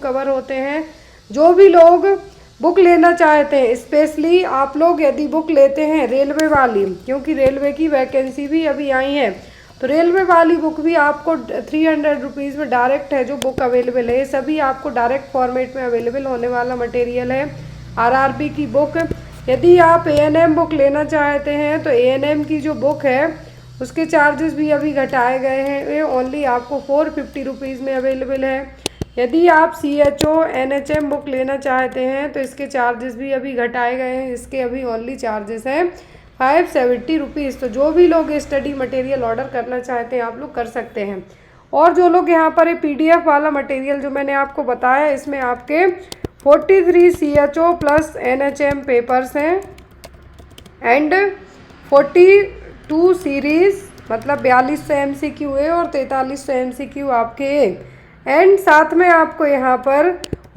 Cover होते हैं। जो भी लोग बुक लेना चाहते हैं, स्पेशली आप लोग यदि बुक लेते हैं रेलवे वाली, क्योंकि रेलवे की वैकेंसी भी अभी आई है, तो रेलवे वाली बुक भी आपको 300 रुपीज़ में डायरेक्ट है जो बुक अवेलेबल है। सभी आपको डायरेक्ट फॉर्मेट में अवेलेबल होने वाला मटेरियल है। आरआरबी की बुक, यदि आप एएनएम बुक लेना चाहते हैं तो एएनएम की जो बुक है उसके चार्जेस भी अभी घटाए गए हैं, ये ओनली आपको 450 रुपीज़ में अवेलेबल है। यदि आप CHO NHM बुक लेना चाहते हैं तो इसके चार्जेस भी अभी घटाए गए हैं, इसके अभी ओनली चार्जेस हैं 570 रुपीज़। तो जो भी लोग स्टडी मटेरियल ऑर्डर करना चाहते हैं आप लोग कर सकते हैं। और जो लोग यहाँ पर ये PDF वाला मटेरियल जो मैंने आपको बताया, इसमें आपके 43 CHO प्लस NHM पेपर्स हैं एंड 42 सीरीज़, मतलब 4200 MCQ है और 4300 MCQ आपके एंड साथ में आपको यहाँ पर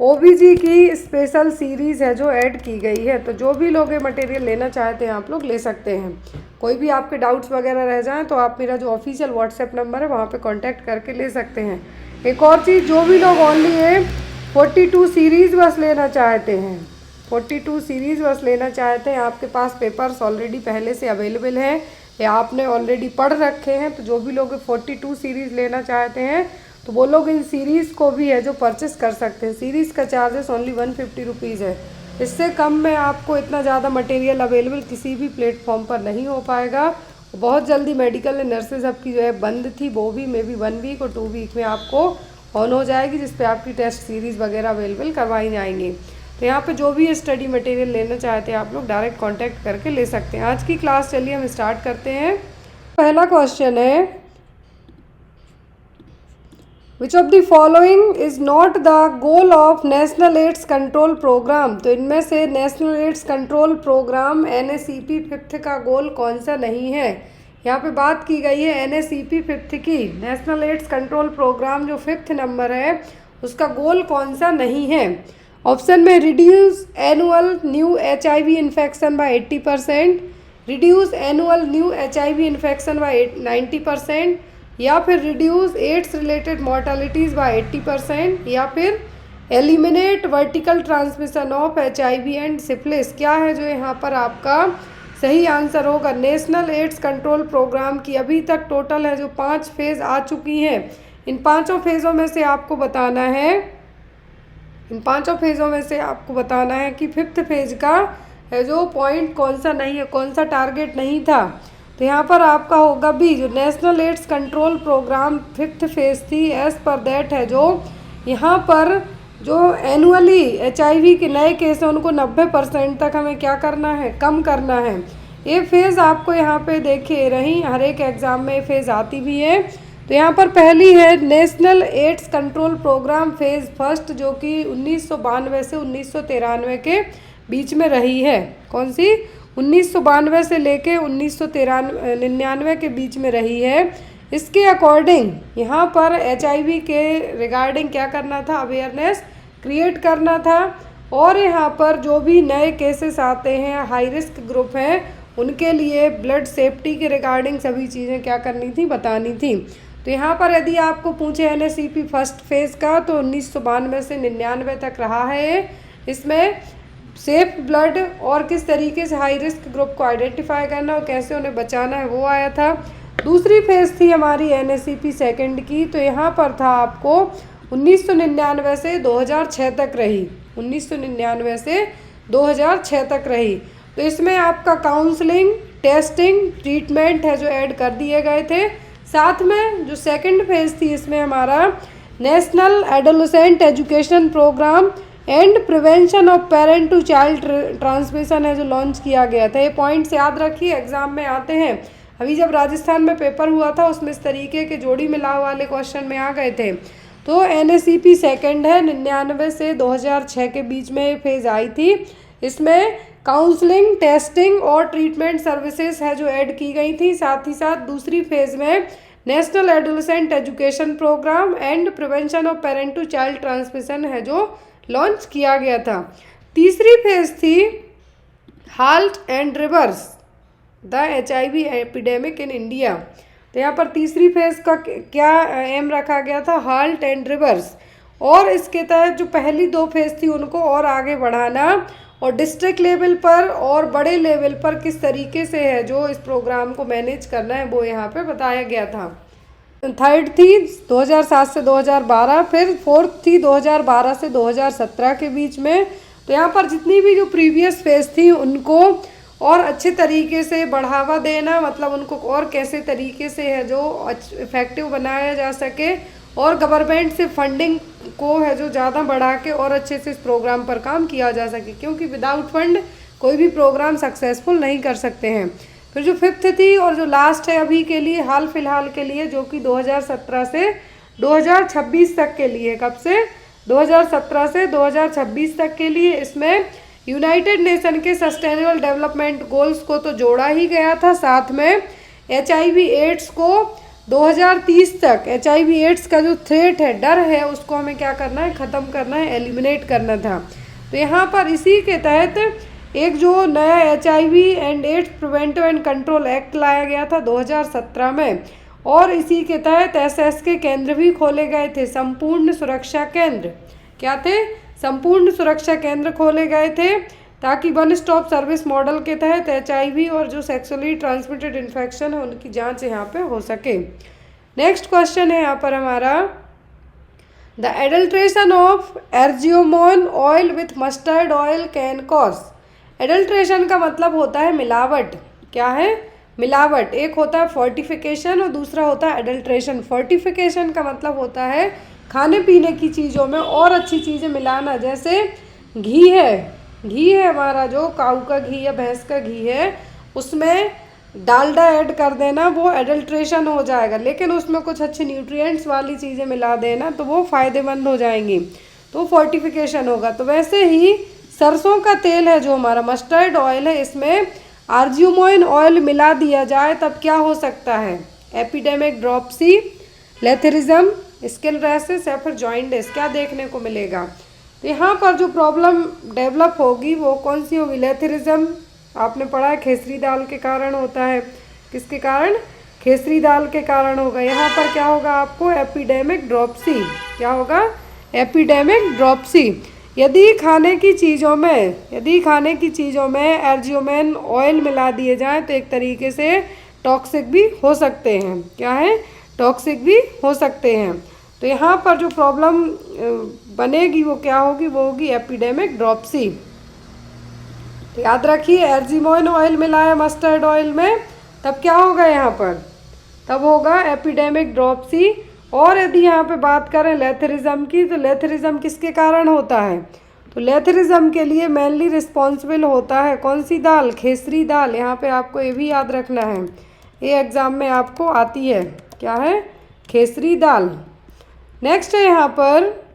OBG की स्पेशल सीरीज़ है जो ऐड की गई है। तो जो भी लोग ये मटेरियल लेना चाहते हैं आप लोग ले सकते हैं। कोई भी आपके डाउट्स वगैरह रह जाएं तो आप मेरा जो ऑफिशियल WhatsApp नंबर है वहाँ पे कांटेक्ट करके ले सकते हैं। एक और चीज़, जो भी लोग ओनली है 42 सीरीज़ बस लेना चाहते हैं, 42 सीरीज़ बस लेना चाहते हैं, आपके पास पेपर्स ऑलरेडी पहले से अवेलेबल हैं या आपने ऑलरेडी पढ़ रखे हैं, तो जो भी लोग 42 सीरीज़ लेना चाहते हैं तो वो लोग इन सीरीज़ को भी है जो परचेस कर सकते हैं। सीरीज़ का चार्जेस ओनली 150 रुपीज़ है। इससे कम में आपको इतना ज़्यादा मटेरियल अवेलेबल किसी भी प्लेटफॉर्म पर नहीं हो पाएगा। बहुत जल्दी मेडिकल एंड नर्सेज हब की जो है बंद थी, वो भी मे बी 1 वीक और 2 वीक में आपको ऑन हो जाएगी, जिस पे आपकी टेस्ट सीरीज़ वगैरह अवेलेबल करवाई जाएंगी। तो यहाँ पे जो भी स्टडी मटेरियल लेना चाहते हैं आप लोग डायरेक्ट कांटेक्ट करके ले सकते हैं। आज की क्लास चलिए हम स्टार्ट करते हैं। पहला क्वेश्चन है, which of the following is not the goal of National AIDS Control Programme. तो इनमें से National AIDS Control Programme NACP 5th का गोल कौन सा नहीं है। यहाँ पे बात की गई है NACP 5th की। नेशनल एड्स कंट्रोल प्रोग्राम जो 5th नंबर है उसका गोल कौन सा नहीं है। ऑप्शन में reduce annual new HIV infection by 80%, reduce annual new HIV infection by 90%, या फिर रिड्यूस एड्स रिलेटेड मॉर्टेलिटीज़ बाय 80%, या फिर eliminate vertical transmission of HIV and syphilis. क्या है जो यहाँ पर आपका सही आंसर होगा। नेशनल एड्स कंट्रोल प्रोग्राम की अभी तक टोटल है जो 5 फेज़ आ चुकी हैं। इन पाँचों फेज़ों में से आपको बताना है, इन पाँचों फेज़ों में से आपको बताना है कि 5th फेज़ का है जो पॉइंट कौन सा नहीं है, कौन सा टारगेट नहीं था। तो यहाँ पर आपका होगा बी, जो National AIDS Control Programme 5th phase थी, एज़ पर दैट है जो यहाँ पर जो एनुअली HIV के नए केस हैं उनको 90% तक हमें क्या करना है, कम करना है। ये फेज़ आपको यहाँ पे देखिए रही, हर एक एग्ज़ाम में ये फेज़ आती भी है। तो यहाँ पर पहली है National AIDS Control Programme phase first, जो कि 1992 से 1993 के बीच में रही है। कौन सी? 1992 से लेके 1999 के बीच में रही है। इसके अकॉर्डिंग यहाँ पर HIV के रिगार्डिंग क्या करना था, अवेयरनेस क्रिएट करना था। और यहाँ पर जो भी नए केसेस आते हैं, हाई रिस्क ग्रुप हैं, उनके लिए ब्लड सेफ्टी के रिगार्डिंग सभी चीज़ें क्या करनी थी, बतानी थी। तो यहाँ पर यदि आपको पूछे NACP फर्स्ट फेज़ का, तो 1992 से 99 तक रहा है। इसमें सेफ ब्लड और किस तरीके से हाई रिस्क ग्रुप को आइडेंटिफाई करना और कैसे उन्हें बचाना है वो आया था। दूसरी फेज़ थी हमारी NACP सेकंड की, तो यहाँ पर था आपको 1999 से 2006 तक रही, 1999 से 2006 तक रही। तो इसमें आपका काउंसलिंग, टेस्टिंग, ट्रीटमेंट है जो ऐड कर दिए गए थे। साथ में जो सेकंड फेज़ थी इसमें हमारा national adolescent education programme and prevention of parent to child transmission है जो लॉन्च किया गया था। ये पॉइंट्स याद रखिए, एग्जाम में आते हैं। अभी जब राजस्थान में पेपर हुआ था उसमें इस तरीके के जोड़ी मिलाव वाले क्वेश्चन में आ गए थे। तो NACP सेकंड है, 99 से 2006 के बीच में फेज़ आई थी। इसमें काउंसलिंग, टेस्टिंग और ट्रीटमेंट सर्विसेज है जो ऐड की गई थी। साथ ही साथ दूसरी फेज़ में national adolescent education programme and prevention of parent to child transmission है जो लॉन्च किया गया था। तीसरी फेज़ थी halt and reverse the HIV epidemic in India. तो यहाँ पर तीसरी फेज़ का क्या एम रखा गया था, हाल्ट एंड रिवर्स। और इसके तहत जो पहली 2 फेज़ थी उनको और आगे बढ़ाना, और डिस्ट्रिक्ट लेवल पर और बड़े लेवल पर किस तरीके से है जो इस प्रोग्राम को मैनेज करना है वो यहाँ पे बताया गया था। थर्ड थी 2007 से 2012, फिर फोर्थ थी 2012 से 2017 के बीच में। तो यहाँ पर जितनी भी जो प्रीवियस फेज़ थी उनको और अच्छे तरीके से बढ़ावा देना, मतलब उनको और कैसे तरीके से है जो इफ़ेक्टिव बनाया जा सके, और गवर्नमेंट से फंडिंग को है जो ज़्यादा बढ़ा के और अच्छे से इस प्रोग्राम पर काम किया जा सके, क्योंकि विदाउट फंड कोई भी प्रोग्राम सक्सेसफुल नहीं कर सकते हैं। फिर जो फिफ्थ थी और जो लास्ट है अभी के लिए, हाल फिलहाल के लिए, जो कि 2017 से 2026 तक के लिए, कब से 2017 से 2026 तक के लिए, इसमें यूनाइटेड नेशन के सस्टेनेबल डेवलपमेंट गोल्स को तो जोड़ा ही गया था, साथ में HIV एड्स को 2030 तक, HIV एड्स का जो थ्रेट है, डर है, उसको हमें क्या करना है, ख़त्म करना है, एलिमिनेट करना था। तो यहाँ पर इसी के तहत एक जो नया HIV and AIDS Preventive and Control Act लाया गया था 2017 में, और इसी के तहत SS के केंद्र भी खोले गए थे, संपूर्ण सुरक्षा केंद्र। क्या थे? संपूर्ण सुरक्षा केंद्र खोले गए थे, ताकि वन स्टॉप सर्विस मॉडल के तहत HIV और जो सेक्सुअली ट्रांसमिटेड इन्फेक्शन है उनकी जांच यहाँ पे हो सके। नेक्स्ट क्वेश्चन है यहाँ पर हमारा, the adulteration of argemone oil with mustard oil can cause. Adulteration का मतलब होता है मिलावट। क्या है? मिलावट। एक होता है फोर्टिफिकेशन और दूसरा होता है एडल्ट्रेशन। फोर्टिफिकेशन का मतलब होता है खाने पीने की चीज़ों में और अच्छी चीज़ें मिलाना, जैसे घी है हमारा, जो काऊ का घी या भैंस का घी है, उसमें डालडा ऐड कर देना, वो एडल्ट्रेशन हो जाएगा, लेकिन उसमें कुछ अच्छे न्यूट्रिएंट्स वाली चीज़ें मिला देना तो वो फ़ायदेमंद हो जाएंगी, तो फोर्टिफिकेशन होगा। तो वैसे ही सरसों का तेल है जो हमारा मस्टर्ड ऑयल है, इसमें आर्जियोमोइन ऑयल मिला दिया जाए तब क्या हो सकता है? एपिडेमिक ड्रॉपसी, लेथरिज्म, स्किन रैशेस या फिर जॉइंटिस, क्या देखने को मिलेगा? तो यहाँ पर जो प्रॉब्लम डेवलप होगी वो कौन सी होगी? लेथरिज्म। आपने पढ़ा है खेसरी दाल के कारण होता है। किसके कारण? खेसरी दाल के कारण होगा। यहाँ पर क्या होगा आपको? Epidemic dropsy. क्या होगा? Epidemic dropsy. यदि खाने की चीज़ों में एर्जियोमेन ऑयल मिला दिए जाएँ तो एक तरीके से टॉक्सिक भी हो सकते हैं। क्या है? टॉक्सिक भी हो सकते हैं। तो यहाँ पर जो प्रॉब्लम बनेगी वो क्या होगी? वो होगी एपिडेमिक ड्रॉपसी। तो याद रखिए, एर्जियोमेन ऑयल मिलाया मस्टर्ड ऑयल में, तब क्या होगा यहाँ पर? तब होगा एपिडेमिक ड्रॉपसी। और यदि यहाँ पे बात करें लेथरिज्म की, तो लेथरिज्म किसके कारण होता है? तो लेथरिज्म के लिए मेनली रिस्पॉन्सिबल होता है कौन सी दाल? खेसरी दाल। यहाँ पे आपको ये भी याद रखना है, ये एग्ज़ाम में आपको आती है। क्या है? खेसरी दाल। नेक्स्ट है यहाँ पर,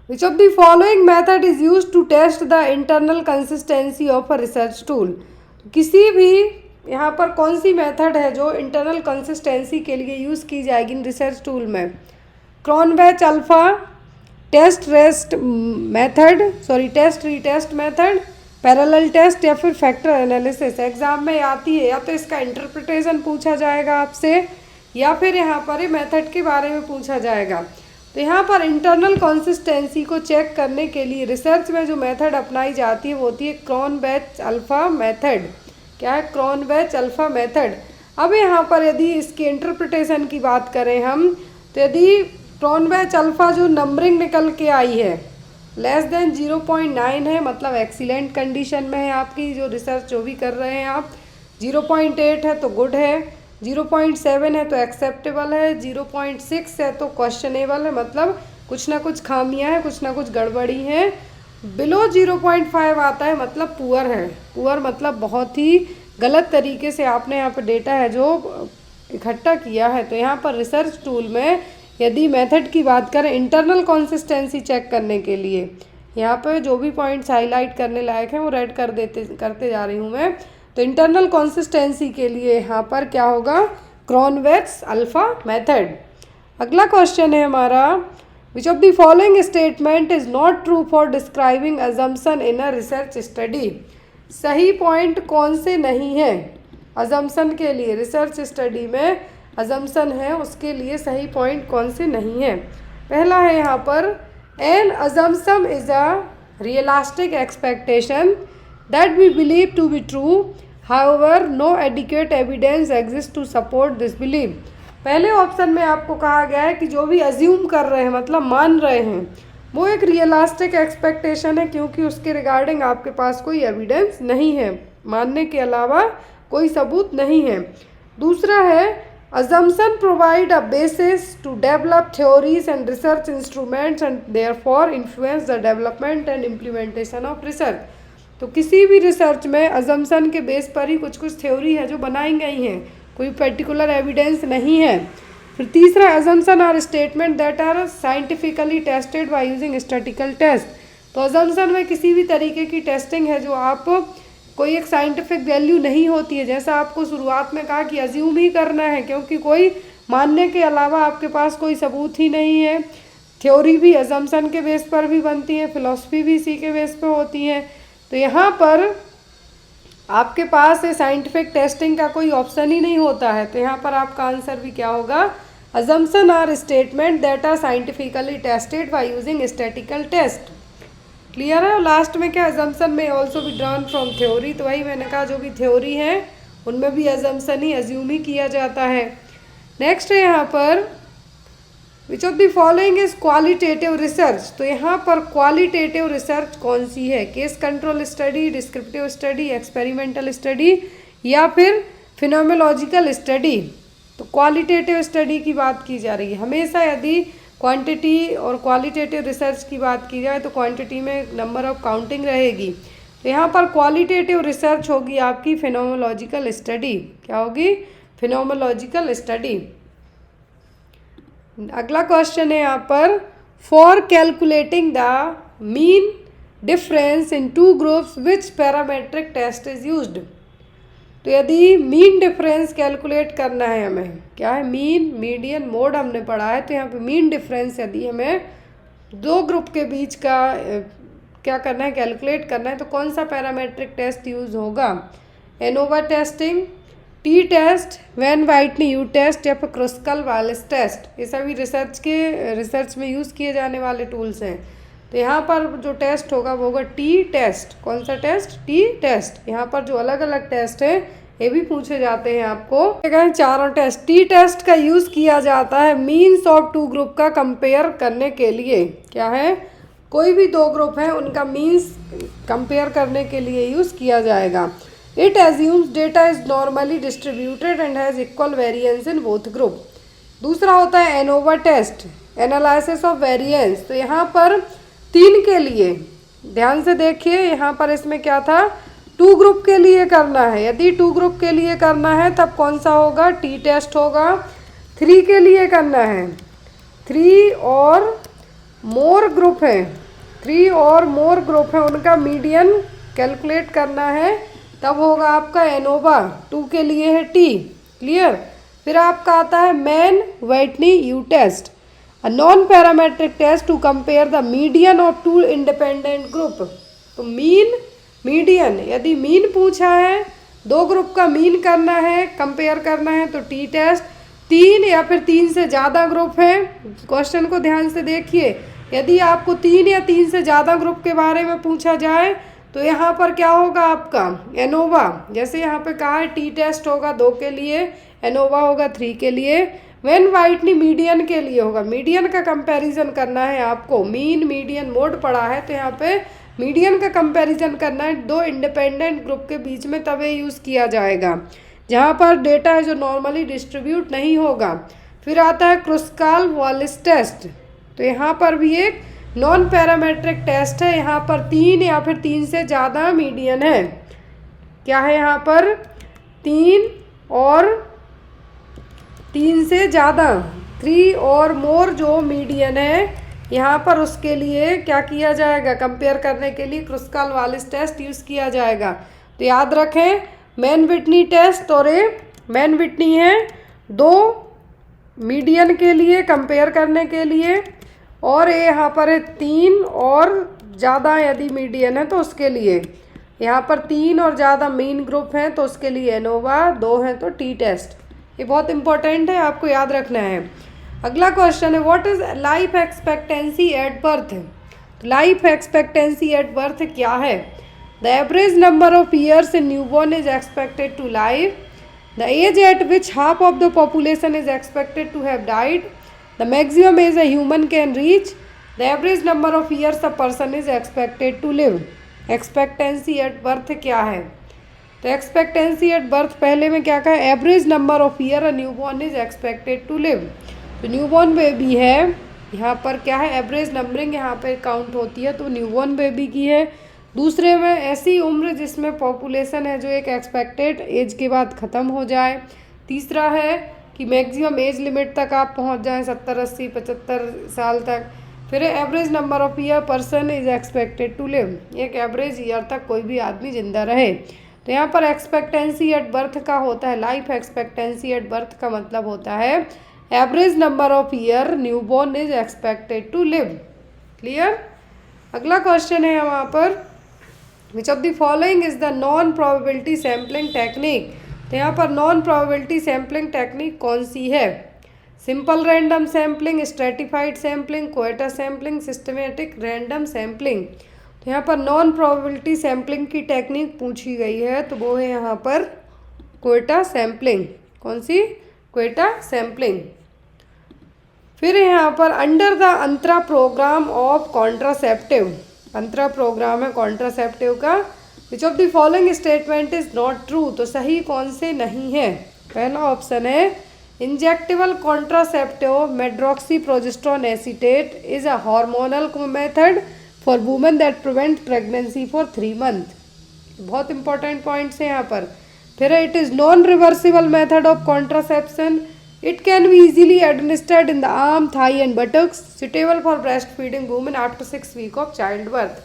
Which of the following method is used to test the internal consistency of a research tool? किसी भी यहाँ पर कौन सी मेथड है जो इंटरनल कंसिस्टेंसी के लिए यूज़ की जाएगी इन रिसर्च टूल में? Cronbach alpha, test retest method, parallel test या फिर फैक्टर एनालिसिस। एग्जाम में आती है, या तो इसका इंटरप्रिटेशन पूछा जाएगा आपसे या फिर यहाँ पर मेथड के बारे में पूछा जाएगा। तो यहाँ पर इंटरनल कंसिस्टेंसी को चेक करने के लिए रिसर्च में जो मेथड अपनाई जाती है वो होती है क्रॉनबैच अल्फ़ा मेथड। क्या है? क्रॉनबैच अल्फ़ा मेथड। अब यहाँ पर यदि इसकी इंटरप्रिटेशन की बात करें हम, तो यदि क्रॉनबैच अल्फ़ा जो नंबरिंग निकल के आई है लेस देन 0.9 है, मतलब एक्सीलेंट कंडीशन में है आपकी जो रिसर्च जो भी कर रहे हैं आप। 0.8 है तो गुड है, 0.7 है तो एक्सेप्टेबल है, 0.6 है तो क्वेश्चनेबल है, मतलब कुछ ना कुछ खामियां हैं, कुछ ना कुछ गड़बड़ी हैं। बिलो 0.5 आता है मतलब पुअर है। पुअर मतलब बहुत ही गलत तरीके से आपने यहाँ पर डेटा है जो इकट्ठा किया है। तो यहाँ पर रिसर्च टूल में यदि मेथड की बात करें इंटरनल कंसिस्टेंसी चेक करने के लिए, यहाँ पर जो भी पॉइंट्स हाईलाइट करने लायक हैं वो रेड करते जा रही हूँ मैं। तो इंटरनल कंसिस्टेंसी के लिए यहाँ पर क्या होगा? क्रॉनबैच अल्फ़ा मेथड। अगला क्वेश्चन है हमारा, विच of the following statement is not true for describing assumption in a research study. सही पॉइंट कौन से नहीं है अजम्पशन के लिए? रिसर्च स्टडी में अजम्पशन है, उसके लिए सही पॉइंट कौन से नहीं है? पहला है यहाँ पर an assumption is a realistic expectation that we believe to be true, however no adequate evidence exist to support this believe. पहले ऑप्शन में आपको कहा गया है कि जो भी अज्यूम कर रहे हैं मतलब मान रहे हैं वो एक रियलिस्टिक एक्सपेक्टेशन है, क्योंकि उसके रिगार्डिंग आपके पास कोई एविडेंस नहीं है, मानने के अलावा कोई सबूत नहीं है। दूसरा है assumption provide a basis to develop theories and research instruments and therefore influence the development and implementation of research। तो किसी भी रिसर्च में assumption के बेस पर ही कुछ कुछ थ्योरी है जो बनाई गई हैं, कोई पर्टिकुलर एविडेंस नहीं है। फिर तीसरा assumption are statement that are scientifically tested by using statistical test. तो assumption में किसी भी तरीके की टेस्टिंग है जो आप कोई एक साइंटिफिक वैल्यू नहीं होती है, जैसा आपको शुरुआत में कहा कि अज्यूम ही करना है, क्योंकि कोई मानने के अलावा आपके पास कोई सबूत ही नहीं है। थ्योरी भी अजम्पशन के बेस पर भी बनती है, फिलॉसफी भी इसी के बेस पर होती है। तो यहाँ पर आपके पास साइंटिफिक टेस्टिंग का कोई ऑप्शन ही नहीं होता है। तो यहाँ पर आपका आंसर भी क्या होगा, assumption are statement that are scientifically tested by using statistical test. Clear है। और लास्ट में क्या, अजम्पशन में also be drawn from theory. तो वही मैंने कहा जो भी थ्योरी है उनमें भी अजम्पशन ही अज्यूम ही किया जाता है। नेक्स्ट है यहाँ पर which of the following is qualitative research. तो यहाँ पर क्वालिटेटिव रिसर्च कौन सी है, case control study, descriptive study, experimental study या फिर फिनोमेनोलॉजिकल स्टडी। तो क्वालिटेटिव स्टडी की बात की जा रही है। हमेशा यदि क्वांटिटी और क्वालिटेटिव रिसर्च की बात की जाए तो क्वांटिटी में नंबर ऑफ काउंटिंग रहेगी। तो यहाँ पर क्वालिटेटिव रिसर्च होगी आपकी फिनोमेनोलॉजिकल स्टडी। क्या होगी, फिनोमेनोलॉजिकल स्टडी। अगला क्वेश्चन है यहाँ पर for calculating the mean difference in two groups which parametric test is used. तो यदि मीन डिफरेंस कैलकुलेट करना है हमें, क्या है मीन, मीडियन, मोड हमने पढ़ा है। तो यहाँ पे मीन डिफरेंस यदि हमें दो ग्रुप के बीच का क्या करना है, कैलकुलेट करना है, तो कौन सा पैरामेट्रिक टेस्ट यूज़ होगा, ANOVA testing, T test, Mann Whitney U test या फिर क्रुस्कल वालिस टेस्ट। ये सभी रिसर्च में यूज़ किए जाने वाले टूल्स हैं। तो यहाँ पर जो टेस्ट होगा वो होगा टी टेस्ट। कौन सा टेस्ट, टी टेस्ट। यहाँ पर जो अलग अलग टेस्ट है ये भी पूछे जाते हैं आपको। चारों टेस्ट, टी टेस्ट का यूज़ किया जाता है मीन्स ऑफ टू ग्रुप का कंपेयर करने के लिए। क्या है, कोई भी दो ग्रुप है उनका मीन्स कंपेयर करने के लिए यूज़ किया जाएगा। It assumes data is normally distributed and has equal variance in both group. दूसरा होता है ANOVA test, analysis of variance. तो यहाँ पर 3 के लिए ध्यान से देखिए, यहाँ पर इसमें क्या था, 2 ग्रुप के लिए करना है। यदि 2 ग्रुप के लिए करना है तब कौन सा होगा, टी टेस्ट होगा। 3 के लिए करना है, 3 और मोर ग्रुप है, 3 और मोर ग्रुप है उनका मीडियन कैलकुलेट करना है, तब होगा आपका एनोवा। 2 के लिए है टी। क्लियर। फिर आपका आता है Mann Whitney U test, a non-parametric test to compare the median of two independent group। तो मीन, मीडियन, यदि मीन पूछा है, 2 ग्रुप का मीन करना है, कंपेयर करना है तो टी टेस्ट। 3 या फिर 3 से ज़्यादा ग्रुप है, क्वेश्चन को ध्यान से देखिए, यदि आपको 3 या 3 से ज़्यादा ग्रुप के बारे में पूछा जाए तो यहाँ पर क्या होगा आपका एनोवा। जैसे यहाँ पे कहा है टी टेस्ट होगा 2 के लिए, एनोवा होगा 3 के लिए। वैन व्हाइटनी मीडियन के लिए होगा, मीडियन का कंपैरिजन करना है आपको, मीन मीडियन मोड पढ़ा है तो यहाँ पे मीडियन का कंपैरिजन करना है 2 इंडिपेंडेंट ग्रुप के बीच में, तब ये यूज़ किया जाएगा जहाँ पर डेटा है जो नॉर्मली डिस्ट्रीब्यूट नहीं होगा। फिर आता है क्रुस्काल वालिस टेस्ट। तो यहाँ पर भी एक नॉन पैरामेट्रिक टेस्ट है, यहाँ पर 3 या फिर 3 से ज़्यादा मीडियन है। क्या है यहाँ पर, 3 और 3 से ज़्यादा, 3 और मोर जो मीडियन है यहाँ पर, उसके लिए क्या किया जाएगा, कंपेयर करने के लिए क्रुस्काल वालिस टेस्ट यूज़ किया जाएगा। तो याद रखें मैन व्हिटनी टेस्ट, और ये मैन व्हिटनी है 2 मीडियन के लिए कंपेयर करने के लिए, और ये यहाँ पर है 3 और ज़्यादा यदि मीडियन है तो उसके लिए। यहाँ पर 3 और ज़्यादा मेन ग्रुप हैं तो उसके लिए एनोवा, 2 हैं तो टी टेस्ट। ये बहुत इंपॉर्टेंट है, आपको याद रखना है। अगला क्वेश्चन है what is life expectancy at birth. तो लाइफ एक्सपेक्टेंसी एट बर्थ क्या है? The average number of years in newborn is expected to live, the age at which half of the population is expected to have died, the maximum age a human can reach, the average number of years a person is expected to live. Expectancy at birth क्या है? तो expectancy at birth पहले में क्या कहा? Average number of year a newborn is expected to live. तो newborn baby है, यहाँ पर क्या है? एवरेज नंबरिंग यहाँ पे काउंट होती है, तो न्यूबॉर्न बेबी की है। दूसरे में ऐसी उम्र जिसमें पॉपुलेशन है जो एक एक्सपेक्टेड एज के बाद ख़त्म हो जाए। तीसरा है कि मैक्सिमम एज लिमिट तक आप पहुँच जाएँ, 70, 80, 75 साल तक। फिर average number of year person is expected to live, एक एवरेज ईयर तक कोई भी आदमी जिंदा रहे। तो यहाँ पर एक्सपेक्टेंसी एट बर्थ का होता है, लाइफ एक्सपेक्टेंसी एट बर्थ का मतलब होता है average number of year newborn is expected to live. Clear? अगला क्वेश्चन है वहाँ पर which of the following is the non probability sampling technique. तो यहाँ पर नॉन प्रोबेबिलिटी सैम्पलिंग टेक्निक कौन सी है? Simple random sampling, stratified sampling, Quetta sampling, systematic random sampling. तो यहाँ पर नॉन प्रोबेबिलिटी सैम्पलिंग की टेक्निक पूछी गई है, तो वो है यहाँ पर क्वेटा सैम्पलिंग। कौन सी? क्वेटा सैम्पलिंग। फिर यहाँ पर under the Antara program of contraceptive, Antara program है कॉन्ट्रासेप्टिव का, which of the following statement is not true. तो सही कौन से नहीं है? पहला ऑप्शन है injectable contraceptive medroxyprogesterone acetate is a hormonal method for women that prevent pregnancy for 3 month. बहुत इंपॉर्टेंट पॉइंट्स हैं यहाँ पर। फिर it is non reversible method of contraception, it can be easily administered in the arm, thigh and buttocks, suitable for breast feeding women after 6 week of child birth.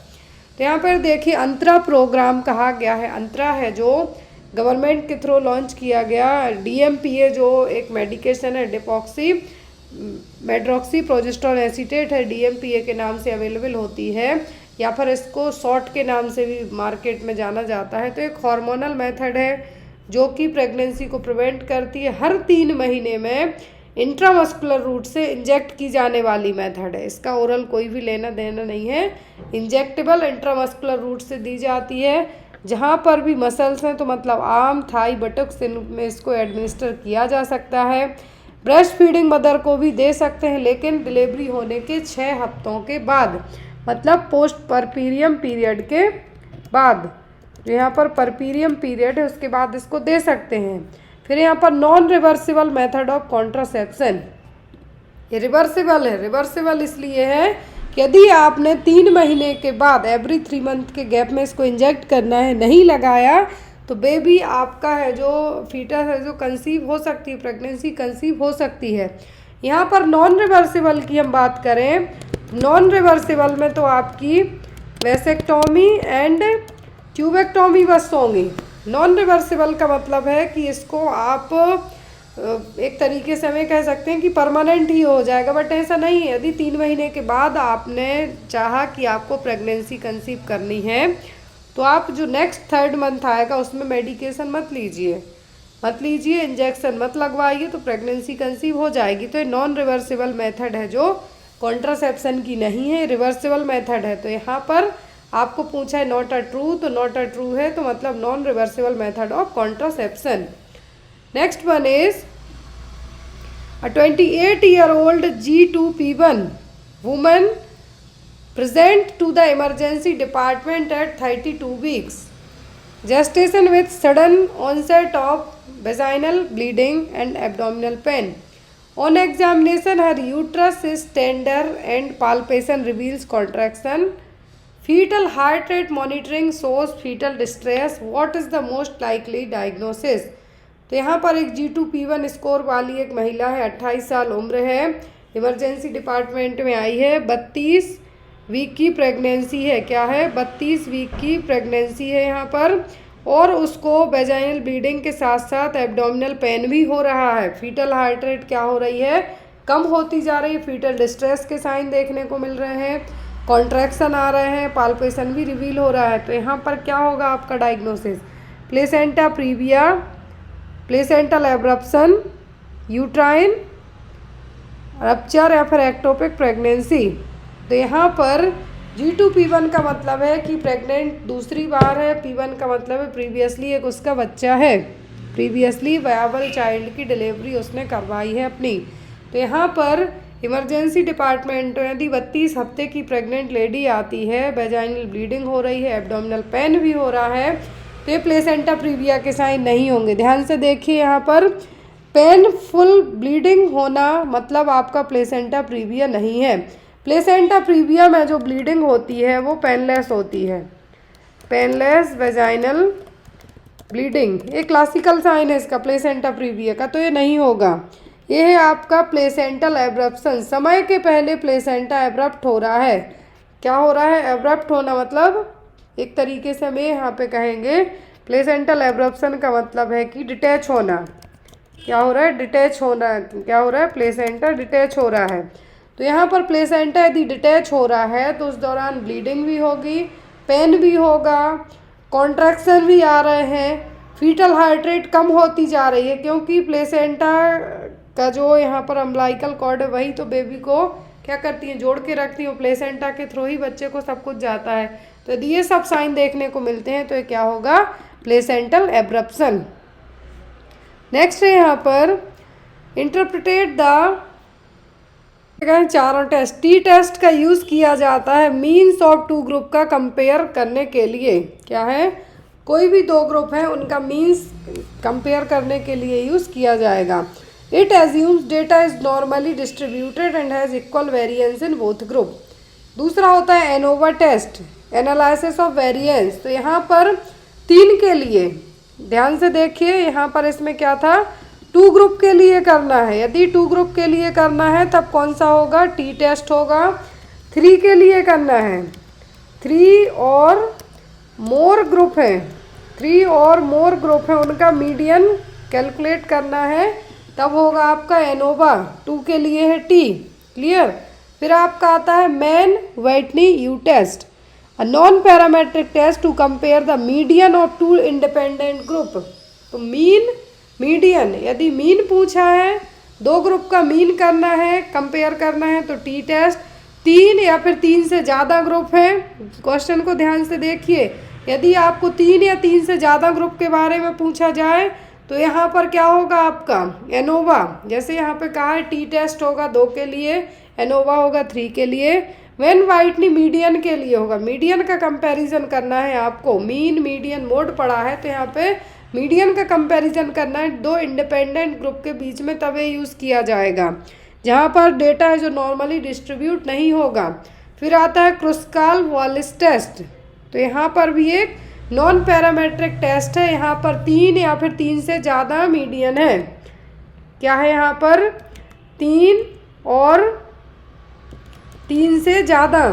तो यहाँ पर देखिए अंतरा programme कहा गया है। अंतरा है जो गवर्नमेंट के थ्रू लॉन्च किया गया, DMPA जो एक मेडिकेशन है, डिपॉक्सी मेड्रॉक्सीप्रोजेस्टेरोन एसीटेट है, DMPA के नाम से अवेलेबल होती है, या फिर इसको शॉर्ट के नाम से भी मार्केट में जाना जाता है। तो एक हार्मोनल मेथड है जो कि प्रेगनेंसी को प्रिवेंट करती है। हर 3 महीने में इंट्रामस्कुलर रूट से इंजेक्ट की जाने वाली मेथड है, इसका ओरल कोई भी लेना देना नहीं है। इंजेक्टेबल इंट्रामस्कुलर रूट से दी जाती है, जहाँ पर भी मसल्स हैं, तो मतलब आर्म, थाई, बटक्स, इनमें इसको एडमिनिस्टर किया जा सकता है। ब्रेस्ट फीडिंग मदर को भी दे सकते हैं, लेकिन डिलीवरी होने के 6 हफ्तों के बाद, मतलब पोस्ट परपीरियम पीरियड के बाद। जो यहाँ पर परपीरियम पीरियड है उसके बाद इसको दे सकते हैं। फिर यहाँ पर non reversible method of contraception, ये रिवर्सिबल है। रिवर्सिबल इसलिए है कि यदि आपने 3 महीने के बाद एवरी 3 मंथ के गैप में इसको इंजेक्ट करना है, नहीं लगाया, तो बेबी आपका है जो फीटस है जो कंसीव हो सकती है, प्रेगनेंसी कंसीव हो सकती है। यहाँ पर नॉन रिवर्सिबल की हम बात करें, नॉन रिवर्सिबल में तो आपकी वेसेक्टोमी एंड ट्यूबेक्टोमी बस होंगी। नॉन रिवर्सिबल का मतलब है कि इसको आप एक तरीके से हमें कह सकते हैं कि परमानेंट ही हो जाएगा, बट ऐसा नहीं है। यदि 3 महीने के बाद आपने चाहा कि आपको प्रेगनेंसी कंसीव करनी है, तो आप जो नेक्स्ट 3rd मंथ आएगा उसमें मेडिकेशन मत लीजिए, इंजेक्शन मत लगवाइए, तो प्रेगनेंसी कंसीव हो जाएगी। तो ये नॉन रिवर्सिबल मेथड है जो कॉन्ट्रासेप्शन की नहीं है, रिवर्सिबल मेथड है। तो यहाँ पर आपको पूछा है नॉट अ ट्रू, तो नॉट अ ट्रू है, तो मतलब non reversible method of contraception. Next one is a 28-year-old G2P1 woman present to the emergency department at 32 weeks gestation with sudden onset of vaginal bleeding and abdominal pain. On examination, her uterus is tender and palpation reveals contraction. Fetal heart rate monitoring shows fetal distress. What is the most likely diagnosis? तो यहाँ पर एक G2P1 score वाली एक महिला है, 28 साल उम्र है, इमरजेंसी डिपार्टमेंट में आई है, 32 वीक की प्रेगनेंसी है। क्या है? 32 वीक की प्रेगनेंसी है यहाँ पर, और उसको वेजाइनल ब्लीडिंग के साथ साथ एब्डोमिनल पेन भी हो रहा है। फीटल हार्ट रेट क्या हो रही है? कम होती जा रही है। फीटल डिस्ट्रेस के साइन देखने को मिल रहे हैं, कॉन्ट्रैक्शन आ रहे हैं, पाल्पेशन भी रिवील हो रहा है। तो यहाँ पर क्या होगा आपका diagnosis? Placenta previa, placental abruption, uterine rupture या फिर एक्टोपिक प्रेगनेंसी। तो यहाँ पर G2P1 का मतलब है कि प्रेग्नेंट दूसरी बार है, P1 का मतलब है प्रीवियसली एक उसका बच्चा है, प्रीवियसली वायबल चाइल्ड की डिलीवरी उसने करवाई है अपनी। तो यहाँ पर इमरजेंसी डिपार्टमेंट में यदि 32 हफ्ते की प्रेग्नेंट लेडी आती है, वेजाइनल ब्लीडिंग हो रही है, एब्डोमिनल पेन भी हो रहा है, तो ये प्लेसेंटा प्रीविया के साइन नहीं होंगे। ध्यान से देखिए, यहाँ पर पेनफुल ब्लीडिंग होना मतलब आपका प्लेसेंटा प्रीविया नहीं है। प्लेसेंटा प्रीविया में जो ब्लीडिंग होती है वो पेनलेस होती है, पेनलेस वेजाइनल ब्लीडिंग। ये क्लासिकल साइन है इसका प्लेसेंटा प्रीविया का, तो ये नहीं होगा। ये है आपका प्लेसेंटल एब्रप्शन, समय के पहले प्लेसेंटा एब्रप्ट हो रहा है। क्या हो रहा है? एब्रप्ट होना मतलब एक तरीके से हमें यहाँ पे कहेंगे प्लेसेंटल एब्रप्शन का मतलब है कि डिटैच होना। क्या हो रहा है? डिटैच होना। क्या हो रहा है? प्लेसेंटा डिटैच हो रहा है। तो यहाँ पर प्लेसेंटा यदि डिटैच हो रहा है तो उस दौरान ब्लीडिंग भी होगी, पेन भी होगा, कॉन्ट्रैक्शन भी आ रहे हैं, फीटल हार्ट रेट कम होती जा रही है, क्योंकि प्लेसेंटा का जो यहाँ पर अम्बिलिकल कॉर्ड है वही तो बेबी को क्या करती है? जोड़ के रखती है। प्लेसेंटा के थ्रू ही बच्चे को सब कुछ जाता है। तो यदि ये सब साइन देखने को मिलते हैं तो ये क्या होगा? Placental abruption. नेक्स्ट है यहाँ पर इंटरप्रिटेट द चारों टेस्ट। टी टेस्ट का यूज़ किया जाता है मीन्स ऑफ टू ग्रुप का कंपेयर करने के लिए। क्या है? कोई भी दो ग्रुप हैं उनका मीन्स कंपेयर करने के लिए यूज़ किया जाएगा। It assumes data is normally distributed and has equal variance in both group. दूसरा होता है ANOVA test, analysis of variance. तो यहाँ पर 3 के लिए ध्यान से देखिए, यहाँ पर इसमें क्या था? 2 ग्रुप के लिए करना है। यदि 2 ग्रुप के लिए करना है तब कौन सा होगा? टी टेस्ट होगा। 3 के लिए करना है, 3 और मोर ग्रुप है, 3 और मोर ग्रुप है, उनका मीडियन कैलकुलेट करना है, तब होगा आपका एनोवा। 2 के लिए है टी। क्लियर? फिर आपका आता है Mann Whitney U test, a non parametric test to compare the median of 2 independent group. तो मीन मीडियन, यदि मीन पूछा है, 2 ग्रुप का मीन करना है, कंपेयर करना है, तो टी टेस्ट। 3 या फिर 3 से ज़्यादा ग्रुप हैं, क्वेश्चन को ध्यान से देखिए। यदि आपको 3 या 3 से ज़्यादा ग्रुप के बारे में पूछा जाए तो यहाँ पर क्या होगा आपका? एनोवा। जैसे यहाँ पे कहा है टी टेस्ट होगा 2 के लिए, एनोवा होगा 3 के लिए। वेन व्हाइटनी मीडियन के लिए होगा, मीडियन का कंपैरिजन करना है आपको। मीन मीडियन मोड पढ़ा है तो यहाँ पे मीडियन का कंपैरिजन करना है 2 इंडिपेंडेंट ग्रुप के बीच में, तब ये यूज़ किया जाएगा जहाँ पर डेटा है जो नॉर्मली डिस्ट्रीब्यूट नहीं होगा। फिर आता है क्रुस्काल वालिस टेस्ट। तो यहाँ पर भी एक नॉन पैरामेट्रिक टेस्ट है। यहाँ पर 3 या फिर 3 से ज़्यादा मीडियन है। क्या है यहाँ पर? 3 और 3 से ज़्यादा,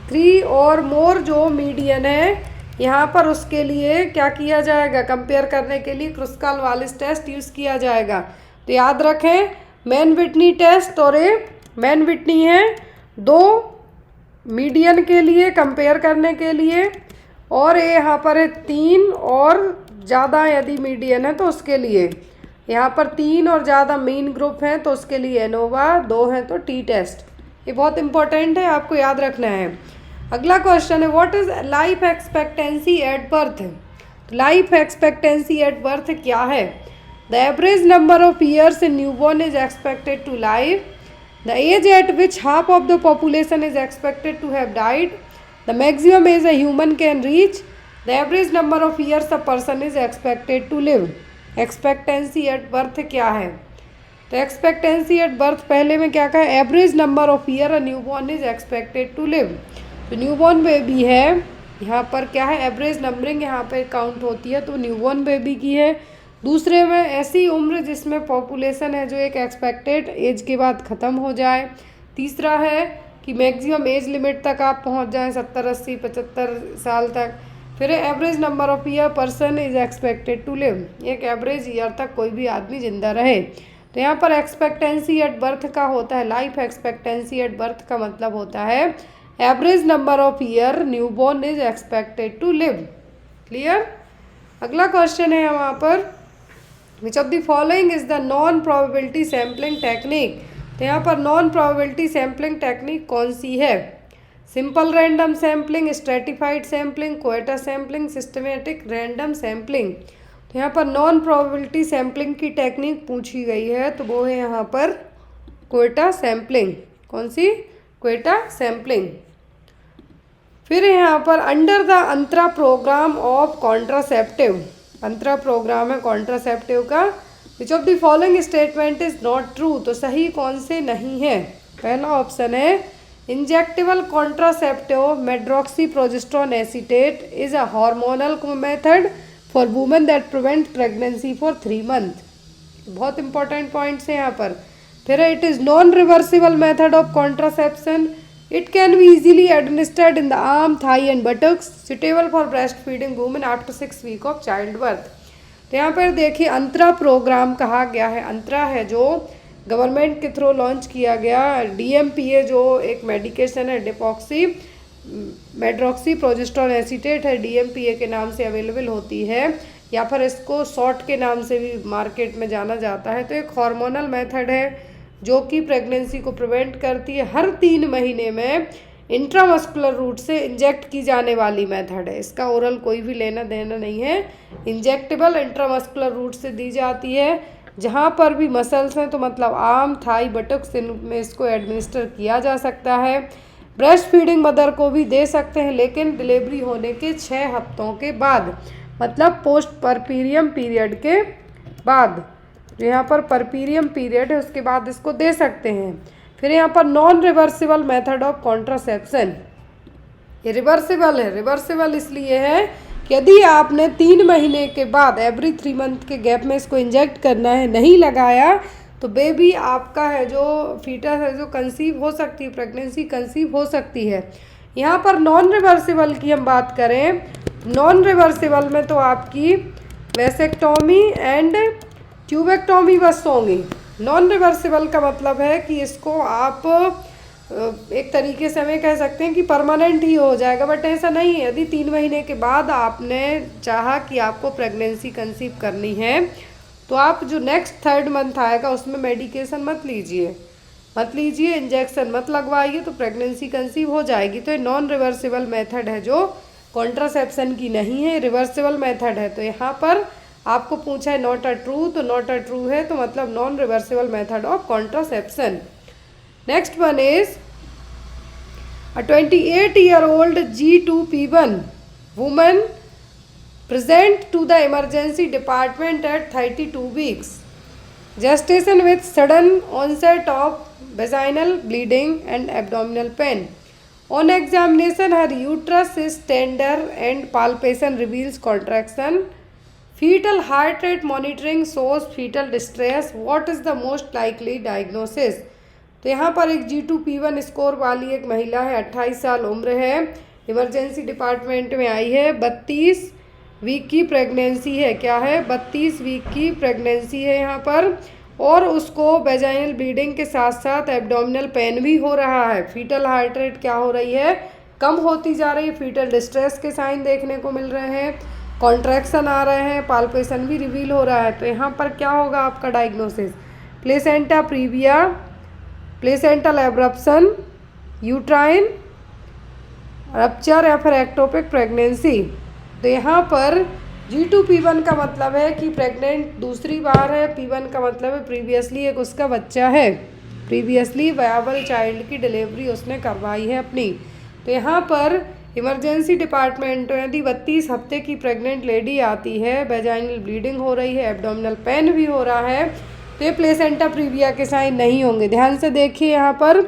3 और मोर जो मीडियन है, यहाँ पर उसके लिए क्या किया जाएगा? कंपेयर करने के लिए क्रुस्काल वालिस टेस्ट यूज़ किया जाएगा। तो याद रखें, मैन व्हिटनी टेस्ट और एक मैन व्हिटनी है 2 मीडियन के लिए कंपेयर करने के लिए, और ये यहाँ पर है 3 और ज़्यादा यदि मीडियन है तो उसके लिए। यहाँ पर 3 और ज़्यादा मेन ग्रुप हैं तो उसके लिए एनोवा, 2 हैं तो टी टेस्ट। ये बहुत इंपॉर्टेंट है, आपको याद रखना है। अगला क्वेश्चन है what is life expectancy at birth. Life expectancy at birth क्या है? The average number of years in newborn is expected to live, the age at which half of the population is expected to have died, the maximum age a human can reach, the average number of years a person is expected to live. Expectancy at birth क्या है? तो expectancy at birth पहले में क्या कहा? Average number of year a newborn is expected to live. तो newborn baby है, यहाँ पर क्या है? एवरेज नंबरिंग यहाँ पे काउंट होती है, तो न्यूबॉर्न बेबी की है। दूसरे में ऐसी उम्र जिसमें पॉपुलेशन है जो एक एक्सपेक्टेड एज के बाद ख़त्म हो जाए। तीसरा है कि मैक्सिमम एज लिमिट तक आप पहुँच जाएँ, 70, 80, 75 साल तक। फिर average number of year person is expected to live, एक एवरेज ईयर तक कोई भी आदमी जिंदा रहे। तो यहाँ पर एक्सपेक्टेंसी एट बर्थ का होता है, लाइफ एक्सपेक्टेंसी एट बर्थ का मतलब होता है average number of year newborn is expected to live. Clear? अगला क्वेश्चन है यहाँ पर which of the following is the non probability sampling technique. तो यहाँ पर नॉन प्रोबेबिलिटी सैम्पलिंग टेक्निक कौन सी है? Simple random sampling, stratified sampling, Quetta sampling, systematic random sampling. तो यहाँ पर नॉन प्रोबेबिलिटी सैम्पलिंग की टेक्निक पूछी गई है, तो वो है यहाँ पर क्वेटा सैम्पलिंग। कौन सी? क्वेटा सैम्पलिंग। फिर यहाँ पर under the Antara program of contraceptive, Antara program है कॉन्ट्रासेप्टिव का, which of the following statement is not true, तो सही कौन से नहीं है? पहला ऑप्शन है injectable contraceptive medroxyprogesterone acetate is a hormonal method for women that prevent pregnancy for 3 month. बहुत इंपॉर्टेंट पॉइंट्स हैं यहाँ पर। फिर it is non reversible method of contraception, it can be easily administered in the arm, thigh and buttocks, suitable for breast feeding women after 6 week of child birth. तो यहाँ पर देखिए अंतरा programme कहा गया है। अंतरा है जो गवर्नमेंट के थ्रू लॉन्च किया गया, DMPA जो एक मेडिकेशन है, डिपॉक्सी मेड्रॉक्सी प्रोजेस्टेरोन एसीटेट है, DMPA के नाम से अवेलेबल होती है, या फिर इसको शॉर्ट के नाम से भी मार्केट में जाना जाता है। तो एक हार्मोनल मेथड है जो कि प्रेगनेंसी को प्रिवेंट करती है। हर 3 महीने में इंट्रामस्कुलर रूट से इंजेक्ट की जाने वाली मेथड है। इसका ओरल कोई भी लेना देना नहीं है, इंजेक्टेबल इंट्रामस्कुलर रूट से दी जाती है। जहाँ पर भी मसल्स हैं, तो मतलब आर्म, थाई, बटक्स, इनमें इसको एडमिनिस्टर किया जा सकता है। ब्रेस्ट फीडिंग मदर को भी दे सकते हैं, लेकिन डिलीवरी होने के 6 हफ्तों के बाद, मतलब पोस्ट परपीरियम पीरियड के बाद। जो यहाँ पर परपीरियम पीरियड है उसके बाद इसको दे सकते हैं। फिर यहाँ पर non reversible method of contraception, ये रिवर्सिबल है। रिवर्सिबल इसलिए है कि यदि आपने 3 महीने के बाद एवरी 3 मंथ के गैप में इसको इंजेक्ट करना है, नहीं लगाया, तो बेबी आपका है जो फीटस है जो कंसीव हो सकती है, प्रेगनेंसी कंसीव हो सकती है। यहाँ पर नॉन रिवर्सिबल की हम बात करें, नॉन रिवर्सिबल में तो आपकी वेसेक्टोमी एंड ट्यूबेक्टोमी बस होंगी। नॉन रिवर्सिबल का मतलब है कि इसको आप एक तरीके से हमें कह सकते हैं कि परमानेंट ही हो जाएगा, बट ऐसा नहीं है। यदि 3 महीने के बाद आपने चाहा कि आपको प्रेगनेंसी कंसीव करनी है, तो आप जो नेक्स्ट 3rd मंथ आएगा उसमें मेडिकेशन मत लीजिए, इंजेक्शन मत लगवाइए, तो प्रेगनेंसी कंसीव हो जाएगी। तो ये नॉन रिवर्सिबल मेथड है जो कॉन्ट्रासेप्शन की नहीं है, रिवर्सिबल मेथड है। तो यहाँ पर आपको पूछा है नॉट अ ट्रू, तो नॉट अ ट्रू है, तो मतलब non reversible method of contraception. Next one is a 28-year-old G2P1 woman present to the emergency department at 32 weeks gestation with sudden onset of vaginal bleeding and abdominal pain. On examination, her uterus is tender and palpation reveals contraction. Fetal heart rate monitoring shows fetal distress. What is the most likely diagnosis? तो यहाँ पर एक G2P1 score वाली एक महिला है, 28 साल उम्र है, इमरजेंसी डिपार्टमेंट में आई है, 32 वीक की प्रेगनेंसी है। क्या है? 32 वीक की प्रेगनेंसी है यहाँ पर, और उसको वेजाइनल ब्लीडिंग के साथ साथ एब्डोमिनल पेन भी हो रहा है। फीटल हार्ट रेट क्या हो रही है? कम होती जा रही है। फीटल डिस्ट्रेस के साइन देखने को मिल रहे हैं, कॉन्ट्रैक्शन आ रहे हैं, पाल्पेशन भी रिवील हो रहा है। तो यहाँ पर क्या होगा आपका diagnosis? Placenta previa, placental abruption, uterine rupture या फिर एक्टोपिक प्रेगनेंसी। तो यहाँ पर G2P1 का मतलब है कि प्रेग्नेंट दूसरी बार है, P1 का मतलब है प्रीवियसली एक उसका बच्चा है, प्रीवियसली वायबल चाइल्ड की डिलीवरी उसने करवाई है अपनी। तो यहाँ पर इमरजेंसी डिपार्टमेंट में यदि 32 हफ्ते की प्रेग्नेंट लेडी आती है, वेजाइनल ब्लीडिंग हो रही है, एब्डोमिनल पेन भी हो रहा है, तो ये प्लेसेंटा प्रीविया के साइन नहीं होंगे। ध्यान से देखिए, यहाँ पर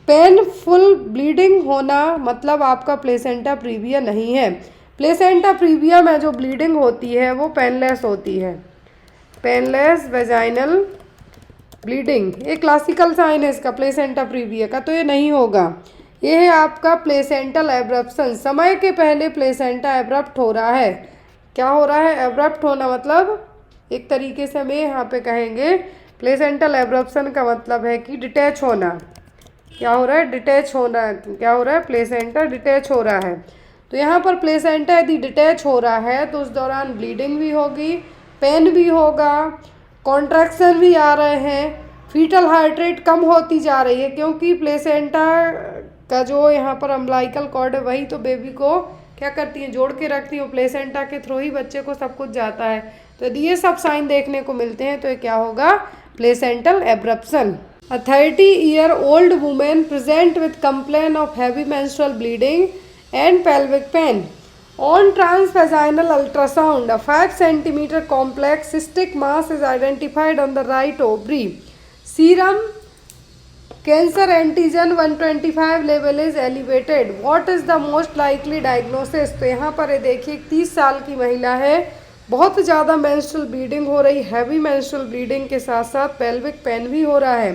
पेनफुल ब्लीडिंग होना मतलब आपका प्लेसेंटा प्रीविया नहीं है। प्लेसेंटा प्रीविया में जो ब्लीडिंग होती है वो पेनलेस होती है, पेनलेस वेजाइनल ब्लीडिंग, ये क्लासिकल साइन है इसका प्लेसेंटा प्रीविया का, तो ये नहीं होगा। ये है आपका प्लेसेंटल एब्रप्शन, समय के पहले प्लेसेंटा एब्रप्ट हो रहा है। क्या हो रहा है? एब्रप्ट होना मतलब एक तरीके से हमें यहाँ पे कहेंगे प्लेसेंटल एब्रप्शन का मतलब है कि डिटैच होना। क्या हो रहा है? डिटैच होना। क्या हो रहा है? प्लेसेंटा डिटैच हो रहा है। तो यहाँ पर प्लेसेंटा यदि डिटैच हो रहा है तो उस दौरान ब्लीडिंग भी होगी, पेन भी होगा, कॉन्ट्रैक्शन भी आ रहे हैं, फीटल हार्ट रेट कम होती जा रही है, क्योंकि प्लेसेंटा का जो यहाँ पर अम्बिलिकल कॉर्ड है वही तो बेबी को क्या करती हैं, जोड़ के रखती हैं। प्लेसेंटा के थ्रू ही बच्चे को सब कुछ जाता है। तो यदि ये सब साइन देखने को मिलते हैं तो ये क्या होगा, placental abruption. A 30-year-old woman present with complaint of heavy menstrual bleeding and pelvic pain. On transvaginal ultrasound, a 5 cm complex cystic mass is identified on the right ovary. Serum cancer antigen 125 level is elevated. What is the most likely diagnosis? तो यहाँ पर देखिए 30 साल की महिला है, बहुत ज़्यादा मेंस्ट्रुअल ब्लीडिंग हो रही, हैवी मेंस्ट्रुअल ब्लीडिंग के साथ साथ पेल्विक पेन भी हो रहा है।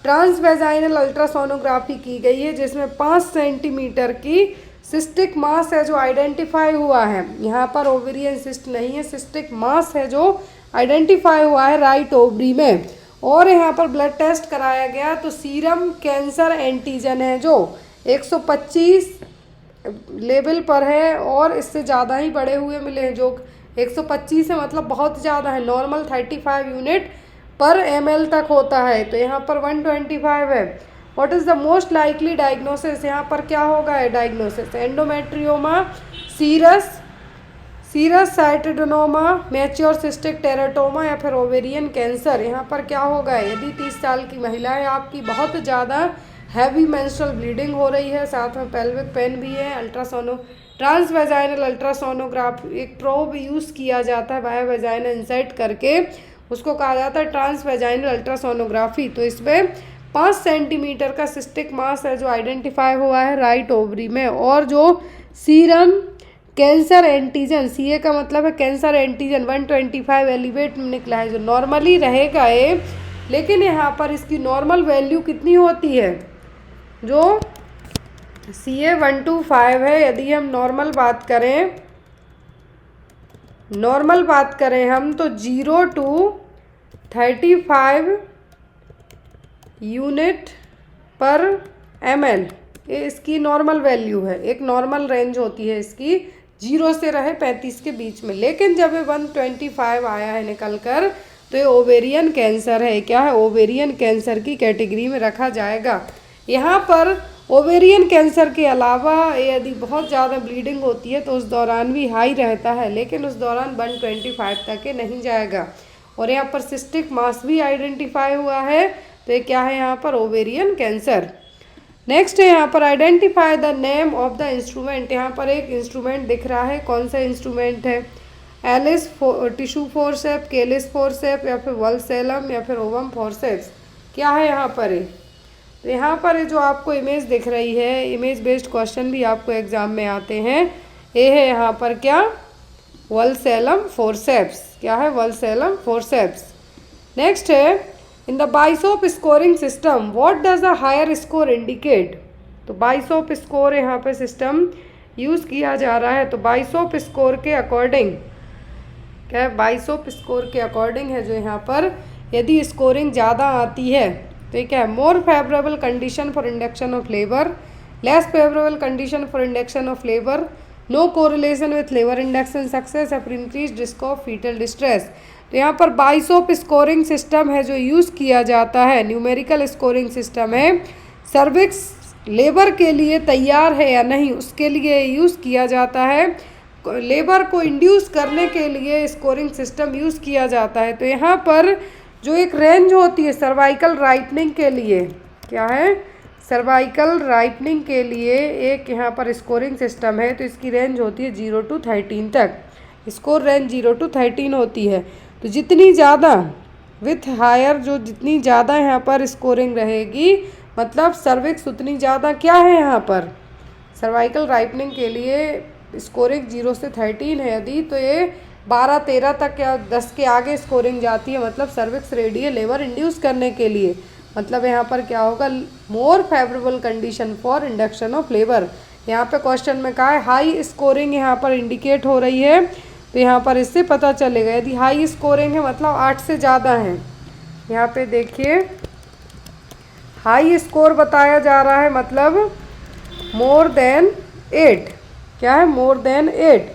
ट्रांसवेजाइनल अल्ट्रासोनोग्राफी की गई है जिसमें 5 सेंटीमीटर की सिस्टिक मास है जो आइडेंटिफाई हुआ है। यहाँ पर ओवेरियन सिस्ट नहीं है, सिस्टिक मास है जो आइडेंटिफाई हुआ है राइट ओवरी में। और यहाँ पर ब्लड टेस्ट कराया गया तो सीरम कैंसर एंटीजन है जो 125 लेवल पर है और इससे ज़्यादा ही बढ़े हुए मिले हैं। जो 125 है मतलब बहुत ज़्यादा है, नॉर्मल 35 यूनिट पर ml तक होता है, तो यहाँ पर 125 है। What is the most likely diagnosis, यहाँ पर क्या होगा है diagnosis, endometrioma, serous cystadenoma, mature cystic teratoma या फिर ओवेरियन कैंसर। यहाँ पर क्या होगा, यदि 30 साल की महिला है आपकी, बहुत ज़्यादा हैवी मेंस्ट्रुअल ब्लीडिंग हो रही है, साथ में पेल्विक पेन भी है, ट्रांसवेजाइनल अल्ट्रासोनोग्राफी एक प्रोब यूज़ किया जाता है वाया वेजाइना इंसर्ट करके, उसको कहा जाता है ट्रांसवेजाइनल अल्ट्रासोनोग्राफी। तो इसमें 5 सेंटीमीटर का सिस्टिक मास है जो आइडेंटिफाई हुआ है राइट ओवरी में। और जो सीरम कैंसर एंटीजन, सीए का मतलब है कैंसर एंटीजन 125 एलिवेट निकला है, जो नॉर्मली रहेगा ये, लेकिन यहाँ पर इसकी नॉर्मल वैल्यू कितनी होती है, जो CA 125 है। यदि हम नॉर्मल बात करें हम तो 0 to 35 यूनिट पर ml ये इसकी नॉर्मल वैल्यू है। एक नॉर्मल रेंज होती है इसकी, 0 से रहे 35 के बीच में। लेकिन जब ये 125 आया है निकल कर तो ये ओवेरियन कैंसर है। क्या है, ओवेरियन कैंसर की कैटेगरी में रखा जाएगा। यहाँ पर ओवेरियन कैंसर के अलावा यदि बहुत ज़्यादा ब्लीडिंग होती है तो उस दौरान भी हाई रहता है, लेकिन उस दौरान 125 तक नहीं जाएगा। और यहाँ पर सिस्टिक मास भी आइडेंटिफाई हुआ है, तो ये क्या है यहाँ पर ओवेरियन कैंसर। नेक्स्ट है यहाँ पर identify the name of the instrument. यहाँ पर एक इंस्ट्रूमेंट दिख रहा है, कौन सा इंस्ट्रूमेंट है, Allis tissue forcep, Kelly's forcep या फिर वल्सेलम या फिर ओवम फोर्सेप्स। क्या है यहाँ पर तो यहाँ पर जो आपको इमेज दिख रही है, इमेज बेस्ड क्वेश्चन भी आपको एग्जाम में आते हैं। ये है यहाँ पर क्या, वल्सेलम फोर्सेप्स। क्या है, वल्सेलम फोर्सेप्स। नेक्स्ट है in the Bishop scoring system what does a higher score indicate. तो बाइसोप स्कोर यहाँ पे सिस्टम यूज़ किया जा रहा है। तो बाइसोप स्कोर के अकॉर्डिंग क्या है, बाइसोप स्कोर के अकॉर्डिंग है जो यहाँ पर यदि स्कोरिंग ज़्यादा आती है तो ये क्या है, more favourable condition for induction of labour, less favourable condition for induction of labour, no correlation with labour induction success या फिर increase risk of fetal distress. तो यहाँ पर बाइसोप स्कोरिंग सिस्टम है जो यूज़ किया जाता है, न्यूमेरिकल स्कोरिंग सिस्टम है। सर्विक्स लेबर के लिए तैयार है या नहीं उसके लिए यूज़ किया जाता है, लेबर को इंड्यूस करने के लिए स्कोरिंग सिस्टम यूज़ किया जाता है। तो यहाँ पर जो एक रेंज होती है सर्वाइकल राइटनिंग के लिए, क्या है, सर्वाइकल राइटनिंग के लिए एक यहाँ पर स्कोरिंग सिस्टम है। तो इसकी रेंज होती है 0 to 13 तक, स्कोर रेंज 0 to 13 होती है। तो जितनी ज़्यादा विथ हायर, जो जितनी ज़्यादा यहाँ पर स्कोरिंग रहेगी मतलब सर्विक्स उतनी ज़्यादा क्या है यहाँ पर, सर्वाइकल राइटनिंग के लिए स्कोरिंग 0 से 13 है यदि, तो ये 12-13 तक या 10 के आगे स्कोरिंग जाती है, मतलब सर्विक्स रेडी है लेबर इंड्यूस करने के लिए। मतलब यहाँ पर क्या होगा, मोर favourable condition for induction of labour. यहाँ पे क्वेश्चन में कहा है हाई स्कोरिंग यहाँ पर इंडिकेट हो रही है, तो यहाँ पर इससे पता चलेगा यदि हाई स्कोरिंग है मतलब 8 से ज़्यादा है। यहाँ पे देखिए हाई स्कोर बताया जा रहा है मतलब मोर देन 8। क्या है, मोर देन 8।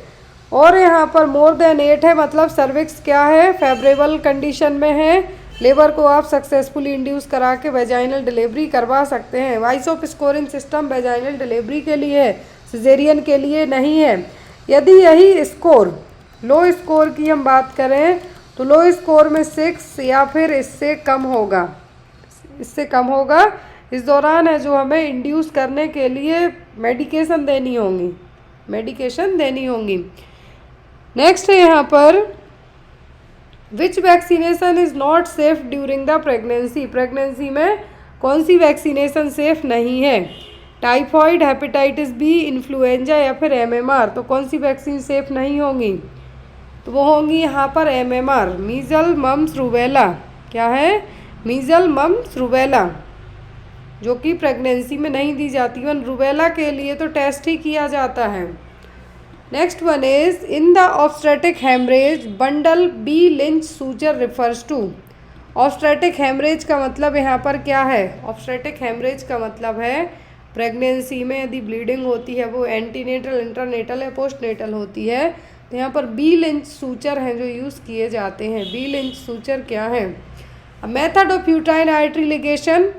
और यहाँ पर मोर देन 8 है मतलब सर्विक्स क्या है, फेवरेबल कंडीशन में है, लेबर को आप सक्सेसफुली इंड्यूस करा के वेजाइनल डिलीवरी करवा सकते हैं। वाइसोप स्कोरिंग सिस्टम वेजाइनल डिलीवरी के लिए है, सिजेरियन के लिए नहीं है। यदि यही स्कोर लो स्कोर की हम बात करें तो लो स्कोर में 6 या फिर इससे कम होगा, इससे कम होगा। इस दौरान है जो हमें इंड्यूस करने के लिए मेडिकेशन देनी होंगी, मेडिकेशन देनी होंगी। नेक्स्ट है यहाँ पर which vaccination is not safe during the pregnancy. Pregnancy में कौन सी वैक्सीनेशन सेफ नहीं है? टाइफॉइड, हेपेटाइटिस बी, इन्फ्लुएंजा या फिर एमएमआर। तो कौन सी वैक्सीन सेफ नहीं होंगी? तो वो होंगी यहाँ पर एमएमआर, मीजल मम्स रूबेला। क्या है? मीजल मम्स रूबेला, जो कि प्रेगनेंसी में नहीं दी जाती। वन रूबेला के लिए तो टेस्ट ही किया जाता है। Next one is in the obstetric haemorrhage bundle B Lynch suture refers to. Obstetric haemorrhage का मतलब यहाँ पर क्या है? ऑब्स्टेट्रिक हेमरेज का मतलब है प्रेगनेंसी में यदि ब्लीडिंग होती है वो एंटीनेटल, इंटरनेटल या पोस्टनेटल होती है, तो यहाँ पर बी लिंच सूचर हैं जो यूज़ किए जाते हैं। बी लिंच सूचर क्या है? A method of uterine artery ligation,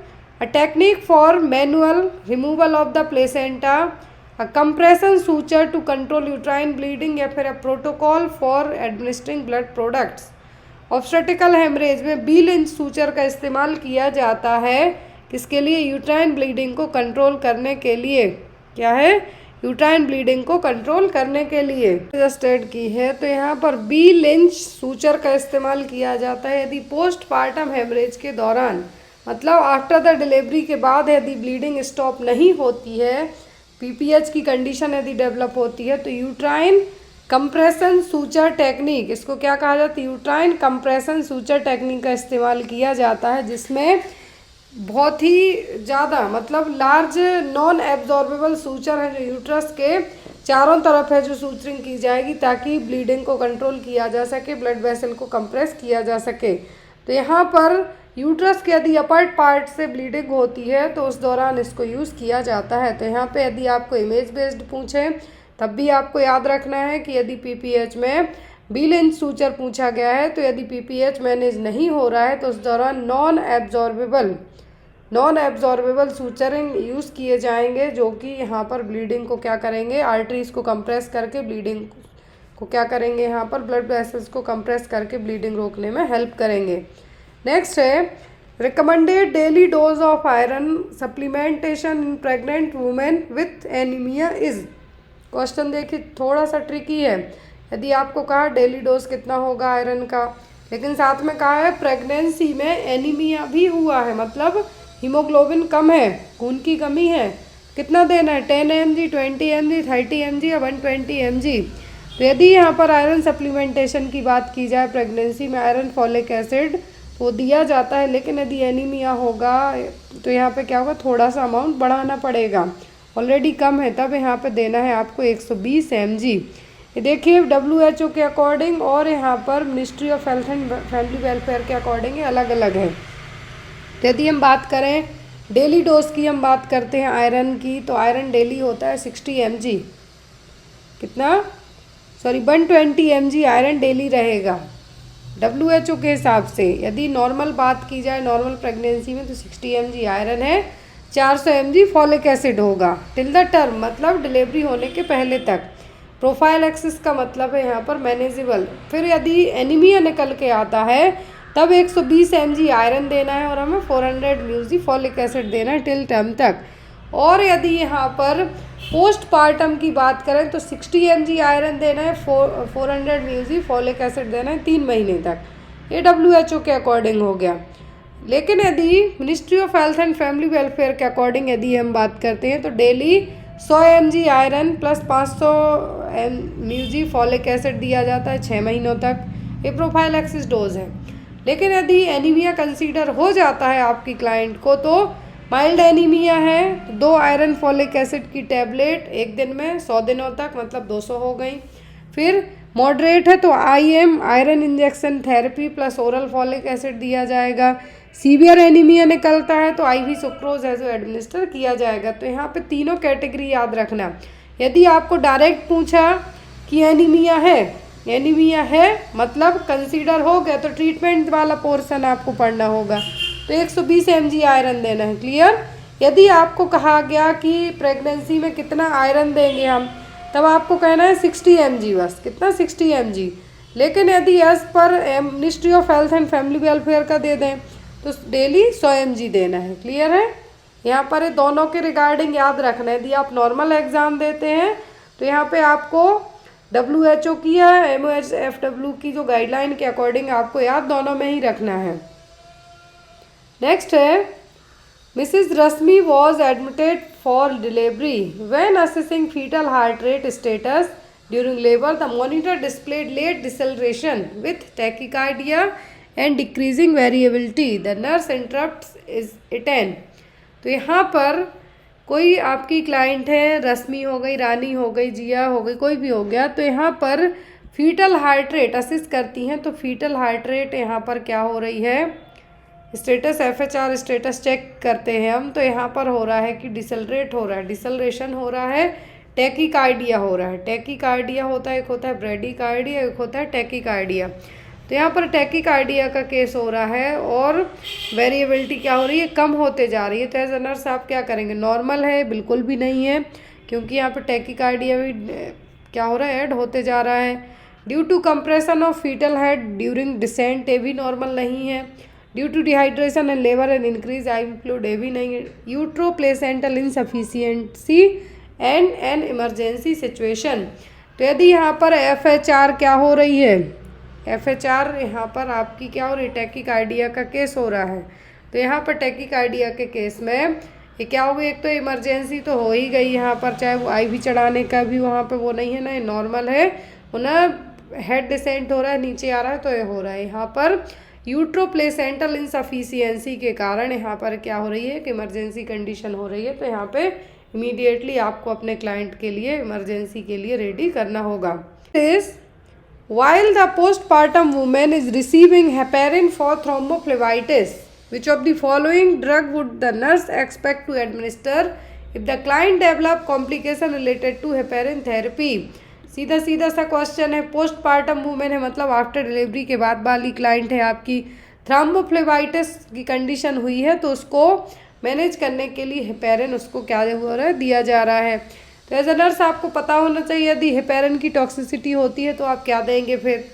a technique for manual removal of the placenta, a compression suture to control uterine bleeding या फिर a protocol for administering blood products। Obstetrical haemorrhage में B Lynch suture का इस्तेमाल किया जाता है किसके लिए? यूट्राइन ब्लीडिंग को कंट्रोल करने के लिए। क्या है? यूट्राइन ब्लीडिंग को कंट्रोल करने के लिए स्टेट की है। तो यहाँ पर बी लिंच सूचर का इस्तेमाल किया जाता है यदि पोस्टपार्टम हेमरेज के दौरान, मतलब आफ्टर द डिलीवरी के बाद यदि ब्लीडिंग स्टॉप नहीं होती है, पीपीएच की कंडीशन यदि डेवलप होती है, तो यूट्राइन कंप्रेशन सूचर टेक्निक, इसको क्या कहा जाता है? यूट्राइन कंप्रेशन सूचर टेक्निक का इस्तेमाल किया जाता है, जिसमें बहुत ही ज़्यादा मतलब लार्ज नॉन एब्जॉर्बेबल सूचर है जो यूट्रस के चारों तरफ है जो सूचरिंग की जाएगी ताकि ब्लीडिंग को कंट्रोल किया जा सके, ब्लड वेसल को कंप्रेस किया जा सके। तो यहाँ पर यूट्रस के यदि अपर पार्ट से ब्लीडिंग होती है तो उस दौरान इसको यूज़ किया जाता है। तो यहाँ पे यदि आपको इमेज बेस्ड पूछें तब भी आपको याद रखना है कि यदि पीपीएच में बी लिंच सूचर पूछा गया है तो यदि पीपीएच मैनेज नहीं हो रहा है तो उस दौरान नॉन एब्जॉर्बेबल सूचरिंग यूज़ किए जाएंगे, जो कि यहाँ पर ब्लीडिंग को क्या करेंगे? आर्टरीज को कंप्रेस करके ब्लीडिंग को क्या करेंगे? यहाँ पर ब्लड वेसल्स को कंप्रेस करके ब्लीडिंग रोकने में हेल्प करेंगे। नेक्स्ट है recommended daily dose of iron supplementation in pregnant women with anaemia is. Question देखिए थोड़ा सा ट्रिकी है। यदि आपको कहा डेली डोज कितना होगा आयरन का, लेकिन साथ में कहा है प्रेगनेंसी में एनीमिया भी हुआ है, मतलब हीमोग्लोबिन कम है, खून की कमी है, कितना देना है? 10 mg, 20 mg, 30 mg या 120 mg। तो यदि यहाँ पर आयरन सप्लीमेंटेशन की बात की जाए प्रेगनेंसी में आयरन फॉलिक एसिड वो दिया जाता है, लेकिन यदि एनीमिया होगा तो यहाँ पे क्या होगा? थोड़ा सा अमाउंट बढ़ाना पड़ेगा, ऑलरेडी कम है, तब यहाँ पे देना है आपको 120 mg। ये देखिए WHO के अकॉर्डिंग और यहाँ पर Ministry of Health and Family welfare के अकॉर्डिंग ये अलग अलग है। तो यदि हम बात करें डेली डोज की, हम बात करते हैं आयरन की, तो आयरन डेली होता है 60 mg। कितना? 120 mg आयरन डेली रहेगा WHO के हिसाब से। यदि नॉर्मल बात की जाए नॉर्मल प्रेगनेंसी में तो 60 mg आयरन है, 400 mg फॉलिक एसिड होगा टिल द टर्म, मतलब डिलीवरी होने के पहले तक। प्रोफाइलैक्सिस का मतलब है यहाँ पर मैनेजेबल। फिर यदि एनीमिया निकल के आता है तब 120 mg आयरन देना है और हमें 400 mg फॉलिक एसिड देना है टिल टर्म तक। और यदि यहाँ पर पोस्टपार्टम की बात करें तो 60 mg आयरन देना है, 400 mg फॉलिक एसिड देना है 3 महीने तक। ये WHO के अकॉर्डिंग हो गया। लेकिन यदि ministry of Health and Family welfare के अकॉर्डिंग यदि हम बात करते हैं तो daily 100 mg iron plus 500 mg folic acid दिया जाता है 6 महीनों तक। ये प्रोफाइलैक्सिस डोज है। लेकिन यदि एनीमिया कंसीडर हो जाता है आपकी क्लाइंट को, तो माइल्ड एनीमिया है तो 2 आयरन फॉलिक एसिड की टैबलेट एक दिन में 100 दिनों तक, मतलब 200 हो गई। फिर मॉडरेट है तो IM iron injection therapy plus oral folic acid दिया जाएगा। सीवियर एनीमिया निकलता है तो IV सुक्रोज है जो एडमिनिस्टर किया जाएगा। तो यहाँ पे तीनों कैटेगरी याद रखना। यदि आपको डायरेक्ट पूछा कि एनीमिया है एनीमिया है मतलब कंसीडर हो गया तो ट्रीटमेंट वाला पोर्शन आपको पढ़ना होगा। तो 120 mg आयरन देना है। क्लियर। यदि आपको कहा गया कि प्रेगनेंसी में कितना आयरन देंगे हम, तब आपको कहना है 60 mg, बस कितना 60 mg। लेकिन यदि as per Ministry of Health and Family Welfare का दे दें तो डेली 100 mg देना है। क्लियर है। यहाँ पर दोनों के रिगार्डिंग याद रखना है। यदि आप नॉर्मल एग्ज़ाम देते हैं तो यहाँ पे आपको WHO की या MOHFW की जो गाइडलाइन के अकॉर्डिंग आपको याद दोनों में ही रखना है। नेक्स्ट है, Mrs Rashmi was admitted for delivery when assessing fetal heart rate status during labour the monitor displayed late deceleration with tachycardia and decreasing variability the nurse interprets is eaten. तो यहाँ पर कोई आपकी क्लाइंट है, रश्मि हो गई, रानी हो गई, जिया हो गई, कोई भी हो गया, तो यहाँ पर फीटल हार्ट रेट असिस्ट करती हैं। तो फीटल हार्ट रेट यहाँ पर क्या हो रही है, स्टेटस FHR स्टेटस चेक करते हैं हम, तो यहाँ पर हो रहा है कि डिसेलरेट हो रहा है, डिसेलरेशन हो रहा है, टैकीकार्डिया हो रहा है। टैकीकार्डिया होता है, एक होता है ब्रेडीकार्डिया, एक होता है टैकीकार्डिया। तो यहाँ पर टैकीकार्डिया का केस हो रहा है और वेरिएबिलिटी क्या हो रही है, कम होते जा रही है। तो एज अ नर्स आप क्या करेंगे, नॉर्मल है बिल्कुल भी नहीं है, क्योंकि यहाँ पर टैकीकार्डिया भी क्या हो रहा है, ऐड होते जा रहा है। Due to compression of fetal head during descent, ये भी नॉर्मल नहीं है। Due to dehydration and labour and increase IV fluid, ये भी नहीं है। Utero placental insufficiency and an emergency situation. तो यदि यहाँ पर FHR क्या हो रही है, FHR यहाँ पर आपकी क्या हो रही है, टैकीकार्डिया का केस हो रहा है। तो यहाँ पर टैकीकार्डिया के केस में ये क्या हो गई, एक तो इमरजेंसी तो हो ही गई यहाँ पर, चाहे वो IV चढ़ाने का भी वहाँ पे वो नहीं है ना, ये नॉर्मल है, वो ना हेड डिसेंट हो रहा है, नीचे आ रहा है, तो ये हो रहा है। यहाँ पर यूट्रो प्लेसेंटल इनसफिशियंसी के कारण यहाँ पर क्या हो रही है कि इमरजेंसी कंडीशन हो रही है। तो यहाँ पे इमीडिएटली आपको अपने क्लाइंट के लिए इमरजेंसी के लिए रेडी करना होगा। While the postpartum woman is receiving heparin for thrombophlebitis, which of the following drug would the nurse expect to administer if the client develop complication related to heparin therapy? सीधा सीधा सा question है। Postpartum women है मतलब after delivery के बाद वाली client है आपकी, थ्रोम्बोफ्लेबाइटिस की कंडीशन हुई है, तो उसको मैनेज करने के लिए हेपेरिन उसको क्या हो रहा है, दिया जा रहा है। तो एज अ नर्स आपको पता होना चाहिए यदि हेपेरिन की टॉक्सिसिटी होती है तो आप क्या देंगे फिर,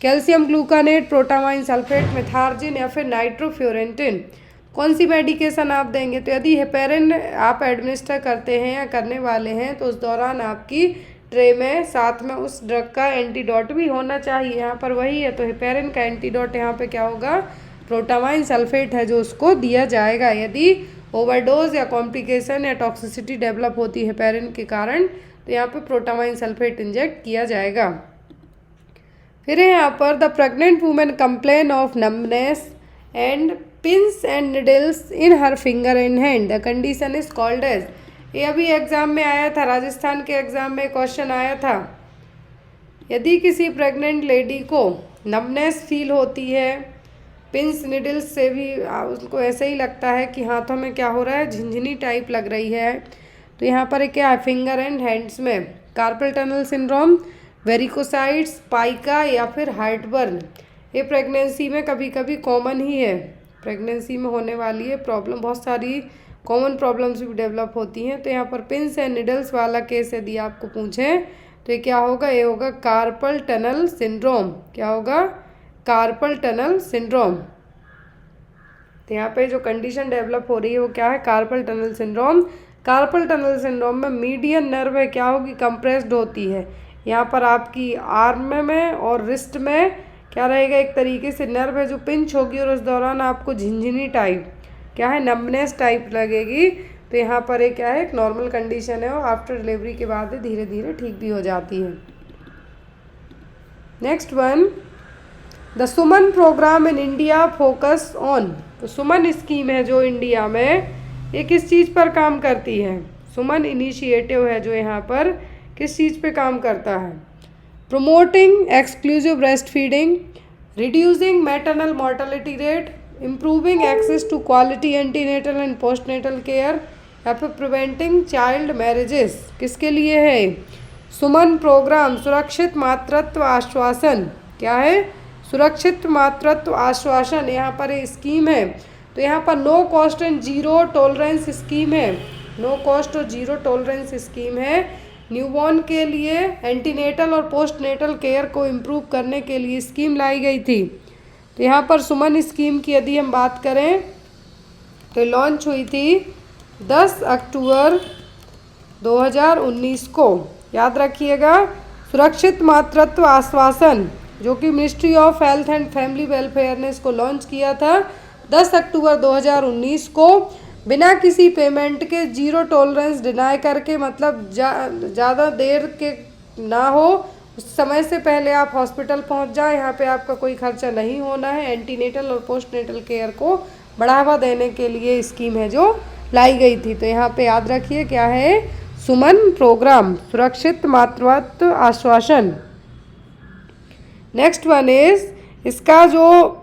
कैल्शियम ग्लूकानेट, प्रोटामाइन सल्फेट, मेथार्जिन या फिर नाइट्रोफ्योरेंटिन, कौन सी मेडिकेशन आप देंगे। तो यदि हेपेरिन आप एडमिनिस्टर करते हैं या करने वाले हैं तो उस दौरान आपकी ट्रे में साथ में उस ड्रग का एंटीडोट भी होना चाहिए। यहाँ पर वही है, तो हेपेरिन का एंटीडोट यहाँ पे क्या होगा, प्रोटामाइन सल्फेट है जो उसको दिया जाएगा। यदि ओवरडोज या कॉम्प्लिकेशन या टॉक्सिसिटी डेवलप होती है हेपेरिन के कारण, तो यहाँ पे प्रोटामाइन सल्फेट इंजेक्ट किया जाएगा। फिर यहाँ पर the pregnant women complain of numbness and pins and needles in her finger and hand, the condition is called as. ये अभी एग्जाम में आया था, राजस्थान के एग्जाम में क्वेश्चन आया था। यदि किसी प्रेग्नेंट लेडी को नम्बनेस फील होती है, पिंस निडल्स से भी उसको ऐसे ही लगता है कि हाथों में क्या हो रहा है, झिंझनी टाइप लग रही है, तो यहाँ पर क्या है, फिंगर एंड हैंड्स में कार्पल टनल सिंड्रोम, वेरिकोसाइट्स, पाइका या फिर हार्टबर्न, ये प्रेगनेंसी में कभी कभी कॉमन ही है, प्रेगनेंसी में होने वाली है प्रॉब्लम। बहुत सारी कॉमन प्रॉब्लम्स भी डेवलप होती हैं। तो यहाँ पर पिंस एंड निडल्स वाला केस यदि आपको पूछें तो ये क्या होगा, ये होगा कार्पल टनल सिंड्रोम। क्या होगा, कार्पल टनल सिंड्रोम। तो यहाँ पे जो कंडीशन डेवलप हो रही है वो क्या है, carpal tunnel syndrome. Carpal tunnel syndrome में मीडियन नर्व है क्या होगी, कंप्रेस्ड होती है। यहाँ पर आपकी आर्म में और रिस्ट में क्या रहेगा, एक तरीके से नर्व है जो पिंच होगी और उस दौरान आपको झिंझनी टाइप क्या है, नम्बनेस टाइप लगेगी। तो यहाँ पर एक क्या है, एक नॉर्मल कंडीशन है और आफ्टर डिलीवरी के बाद धीरे धीरे ठीक भी हो जाती है। Next one, the Suman program in India focus on. तो सुमन स्कीम है जो इंडिया में, ये किस चीज़ पर काम करती है, सुमन इनिशिएटिव है जो यहाँ पर किस चीज़ पे काम करता है, promoting exclusive breast feeding, reducing maternal mortality rate, improving access to quality antenatal and postnatal care, या फिर प्रिवेंटिंग चाइल्ड मैरिजेस। किसके लिए है, सुमन प्रोग्राम सुरक्षित मातृत्व आश्वासन, क्या है? सुरक्षित मातृत्व आश्वासन, यहाँ पर ये स्कीम है। तो यहाँ पर no cost and zero tolerance scheme है, नो कॉस्ट और जीरो टॉलरेंस स्कीम है। न्यूबॉर्न के लिए एंटीनेटल और पोस्टनेटल केयर को इम्प्रूव करने के लिए स्कीम लाई गई थी। तो यहाँ पर सुमन स्कीम की यदि हम बात करें तो लॉन्च हुई थी 10 अक्टूबर 2019 को। याद रखिएगा, सुरक्षित मातृत्व आश्वासन जो कि ministry of Health and Family welfare ने इसको लॉन्च किया था 10 अक्टूबर 2019 को, बिना किसी पेमेंट के, जीरो टॉलरेंस डिनाई करके, मतलब ज़्यादा देर के ना हो, उस समय से पहले आप हॉस्पिटल पहुंच जाएं। यहाँ पे आपका कोई खर्चा नहीं होना है। एंटीनेटल और पोस्टनेटल केयर को बढ़ावा देने के लिए स्कीम है जो लाई गई थी। तो यहाँ पे याद रखिए क्या है? सुमन प्रोग्राम सुरक्षित मातृत्व आश्वासन। नेक्स्ट वन इज, इसका जो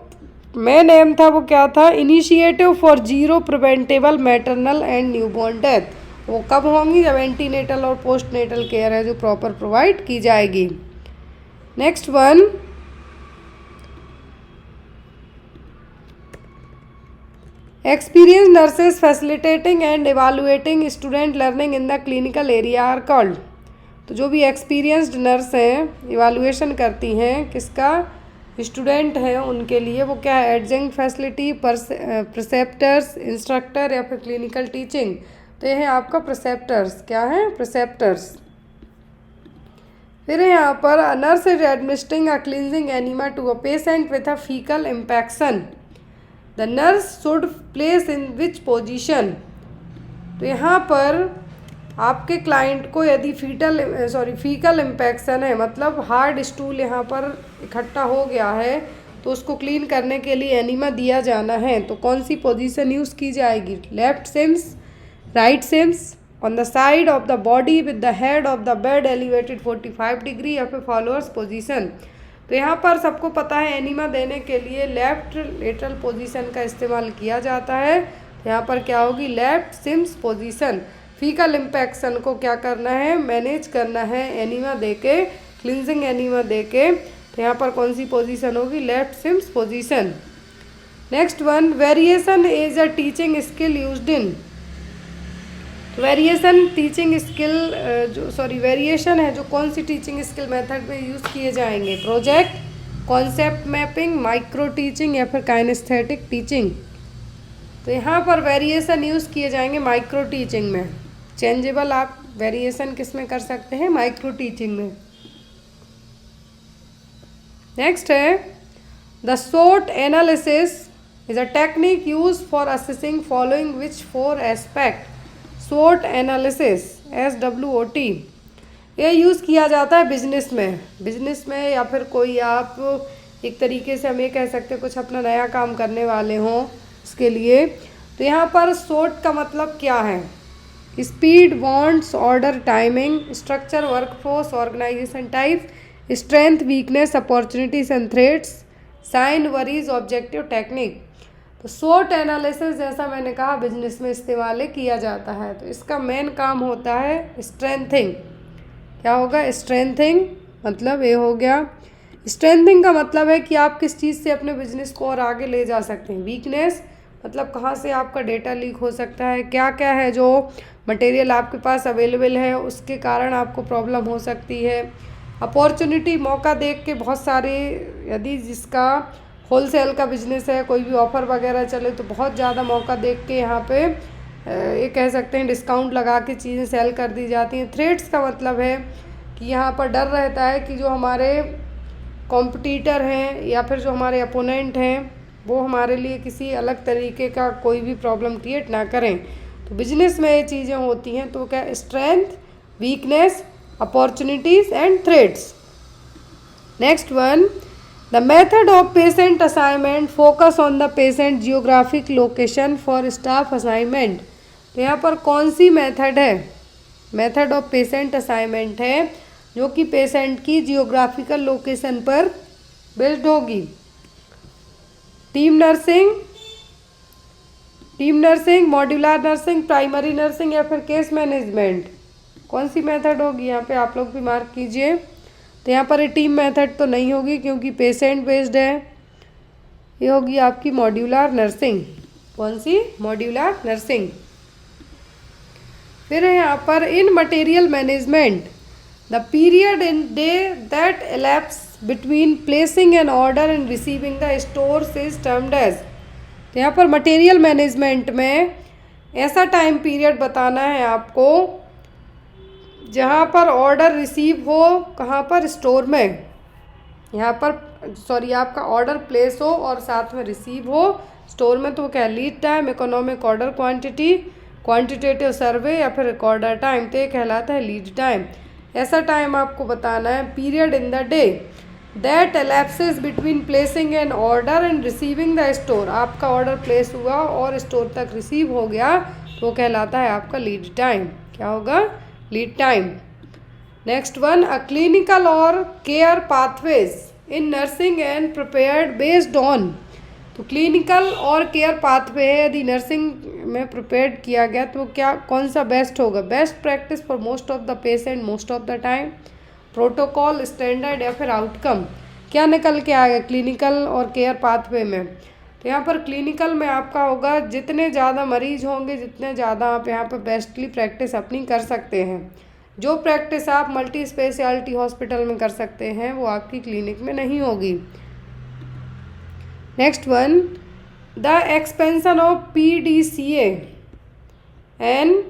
मेन एम था वो क्या था? Initiative for zero preventable maternal and newborn death. वो कब होंगी? जब एंटीनेटल और पोस्टनेटल केयर है जो प्रॉपर प्रोवाइड की जाएगी। Next one, experience nurses facilitating and evaluating student learning in the clinical area are called. तो जो भी एक्सपीरियंस्ड नर्स हैं, इवालुएशन करती हैं किसका? स्टूडेंट हैं उनके लिए, वो क्या है? एडजंक्ट फैसिलिटी, प्रिसेप्टर्स, इंस्ट्रक्टर या फिर क्लिनिकल टीचिंग। तो ये है आपका प्रिसेप्टर्स। क्या है? प्रिसेप्टर्स। फिर यहाँ पर nurse is administering a cleansing enema to a patient with a fecal impaction, the nurse should place in which position. तो यहाँ पर आपके क्लाइंट को यदि फीकल इम्पैक्शन है, मतलब हार्ड स्टूल यहाँ पर इकट्ठा हो गया है, तो उसको क्लीन करने के लिए एनीमा दिया जाना है, तो कौन सी पोजीशन यूज़ की जाएगी? Left Sims, right Sims, on the side of the body with the head of the bed elevated 45 degree, या फिर फॉलोअर्स पोजीशन। तो यहाँ पर सबको पता है एनीमा देने के लिए लेफ्ट लेटरल पोजीशन का इस्तेमाल किया जाता है। यहाँ पर क्या होगी? Left Sims position. Fecal impaction को क्या करना है? मैनेज करना है एनीमा देके, क्लिनजिंग एनीमा देके। तो यहाँ पर कौन सी पोजीशन होगी? Left Sims position. Next one, variation is a teaching skill used in. Variation teaching skill variation है जो कौन सी टीचिंग स्किल मेथड में यूज़ किए जाएंगे? Project, concept mapping, micro teaching या फिर काइनेस्थेटिक टीचिंग। तो यहाँ पर वेरिएशन यूज़ किए जाएंगे माइक्रो टीचिंग में। चेंजेबल आप वेरिएशन किस में कर सकते हैं? माइक्रो टीचिंग में। नेक्स्ट है, the SWOT analysis is a technique use for assessing following which 4 aspect. SWOT analysis, SWOT, ये यूज़ किया जाता है बिजनेस में या फिर कोई आप एक तरीके से हम ये कह सकते हैं कुछ अपना नया काम करने वाले हों इसके लिए। तो यहाँ पर SWOT का मतलब क्या है? Speed, wants, order, timing, structure, workforce, organisation type, strength, weakness, opportunities and threats, sign, worries, objective, technique. तो SWOT एनालिसिस जैसा मैंने कहा बिजनेस में इस्तेमाल किया जाता है। तो इसका मेन काम होता है स्ट्रेंथिंग। क्या होगा? स्ट्रेंथिंग, मतलब ये हो गया। स्ट्रेंथिंग का मतलब है कि आप किस चीज़ से अपने बिजनेस को और आगे ले जा सकते हैं। वीकनेस मतलब कहाँ से आपका डेटा लीक हो सकता है, क्या क्या है जो मटेरियल आपके पास अवेलेबल है उसके कारण आपको प्रॉब्लम हो सकती है। अपॉर्चुनिटी, मौका देख के बहुत सारे, यदि जिसका होलसेल का बिजनेस है, कोई भी ऑफ़र वगैरह चले तो बहुत ज़्यादा मौका देख के यहाँ पे ये कह सकते हैं डिस्काउंट लगा के चीज़ें सेल कर दी जाती हैं। थ्रेट्स का मतलब है कि यहाँ पर डर रहता है कि जो हमारे कॉम्पिटिटर हैं या फिर जो हमारे अपोनेंट हैं वो हमारे लिए किसी अलग तरीके का कोई भी प्रॉब्लम क्रिएट ना करें। तो बिजनेस में ये चीज़ें होती हैं। तो क्या? Strength, weakness, opportunities and threats. Next one, the method of patient assignment focus on the patient geographic location for staff assignment. तो यहाँ पर कौन सी मेथड है? मेथड ऑफ पेशेंट असाइनमेंट है जो कि पेशेंट की जियोग्राफिकल लोकेशन पर बेस्ड होगी। Team nursing, modular nursing, primary nursing या फिर केस मैनेजमेंट। कौन सी मेथड होगी, यहाँ पे आप लोग भी मार्क कीजिए। तो यहाँ पर टीम मेथड तो नहीं होगी क्योंकि पेशेंट बेस्ड है। ये होगी आपकी मॉड्यूलर नर्सिंग। कौन सी? Modular nursing. फिर है यहाँ पर in material management the period in day that elapse between placing an order and receiving the stores is termed as. तो यहाँ पर मटेरियल मैनेजमेंट में ऐसा टाइम पीरियड बताना है आपको जहाँ पर ऑर्डर रिसीव हो, कहाँ पर? स्टोर में। यहाँ पर सॉरी आपका ऑर्डर प्लेस हो और साथ में रिसीव हो स्टोर में, तो क्या? Lead time, economic order quantity, quantitative survey या फिर रिकॉर्डर टाइम, तो ये कहलाता है लीड टाइम। ऐसा टाइम आपको बताना है period in the day that elapses between placing an order and receiving the store. आपका ऑर्डर प्लेस हुआ और स्टोर तक रिसीव हो गया तो वो कहलाता है आपका लीड टाइम। क्या होगा? Lead time. Next one, a clinical or care pathways in nursing and prepared based on. तो क्लिनिकल और केयर पाथवे है, यदि नर्सिंग में प्रिपेयर्ड किया गया तो क्या कौन सा बेस्ट होगा? Best practice for most of the patient most of the time, protocol, standard या फिर आउटकम। क्या निकल के आएगा क्लिनिकल और केयर पाथवे में? तो यहाँ पर क्लिनिकल में आपका होगा जितने ज़्यादा मरीज होंगे जितने ज़्यादा आप यहाँ पर बेस्टली प्रैक्टिस अपनी कर सकते हैं। जो प्रैक्टिस आप मल्टी स्पेशलिटी हॉस्पिटल में कर सकते हैं वो आपकी क्लिनिक में नहीं होगी। Next one, the expansion of PDCA and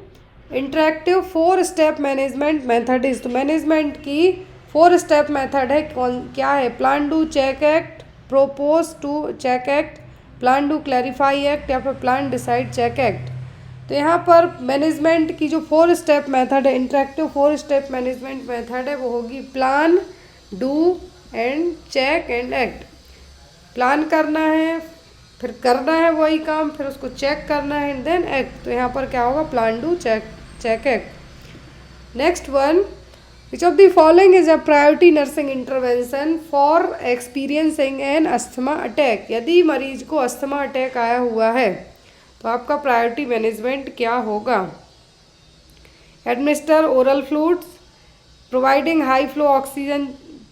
interactive 4 step management method is. तो मैनेजमेंट की 4 स्टेप मेथड है। कौन क्या है? Plan, do, check, act, propose to, check, act, plan, do, clarify, act या फिर प्लान, डिसाइड, चेक, एक्ट। तो यहाँ पर मैनेजमेंट की जो 4 स्टेप मेथड है, इंटरेक्टिव 4 स्टेप मैनेजमेंट मेथड है, वो होगी plan, do and check and act. Plan करना है, फिर करना है वही काम, फिर उसको चेक करना है एंड देन एक्ट। तो यहाँ पर क्या होगा? Plan, do, check, act. Next one, which of the following is a priority nursing intervention for experiencing an asthma attack. यदि मरीज को अस्थमा अटैक आया हुआ है तो आपका प्रायोरिटी मैनेजमेंट क्या होगा? Administer oral fluids, providing high flow oxygen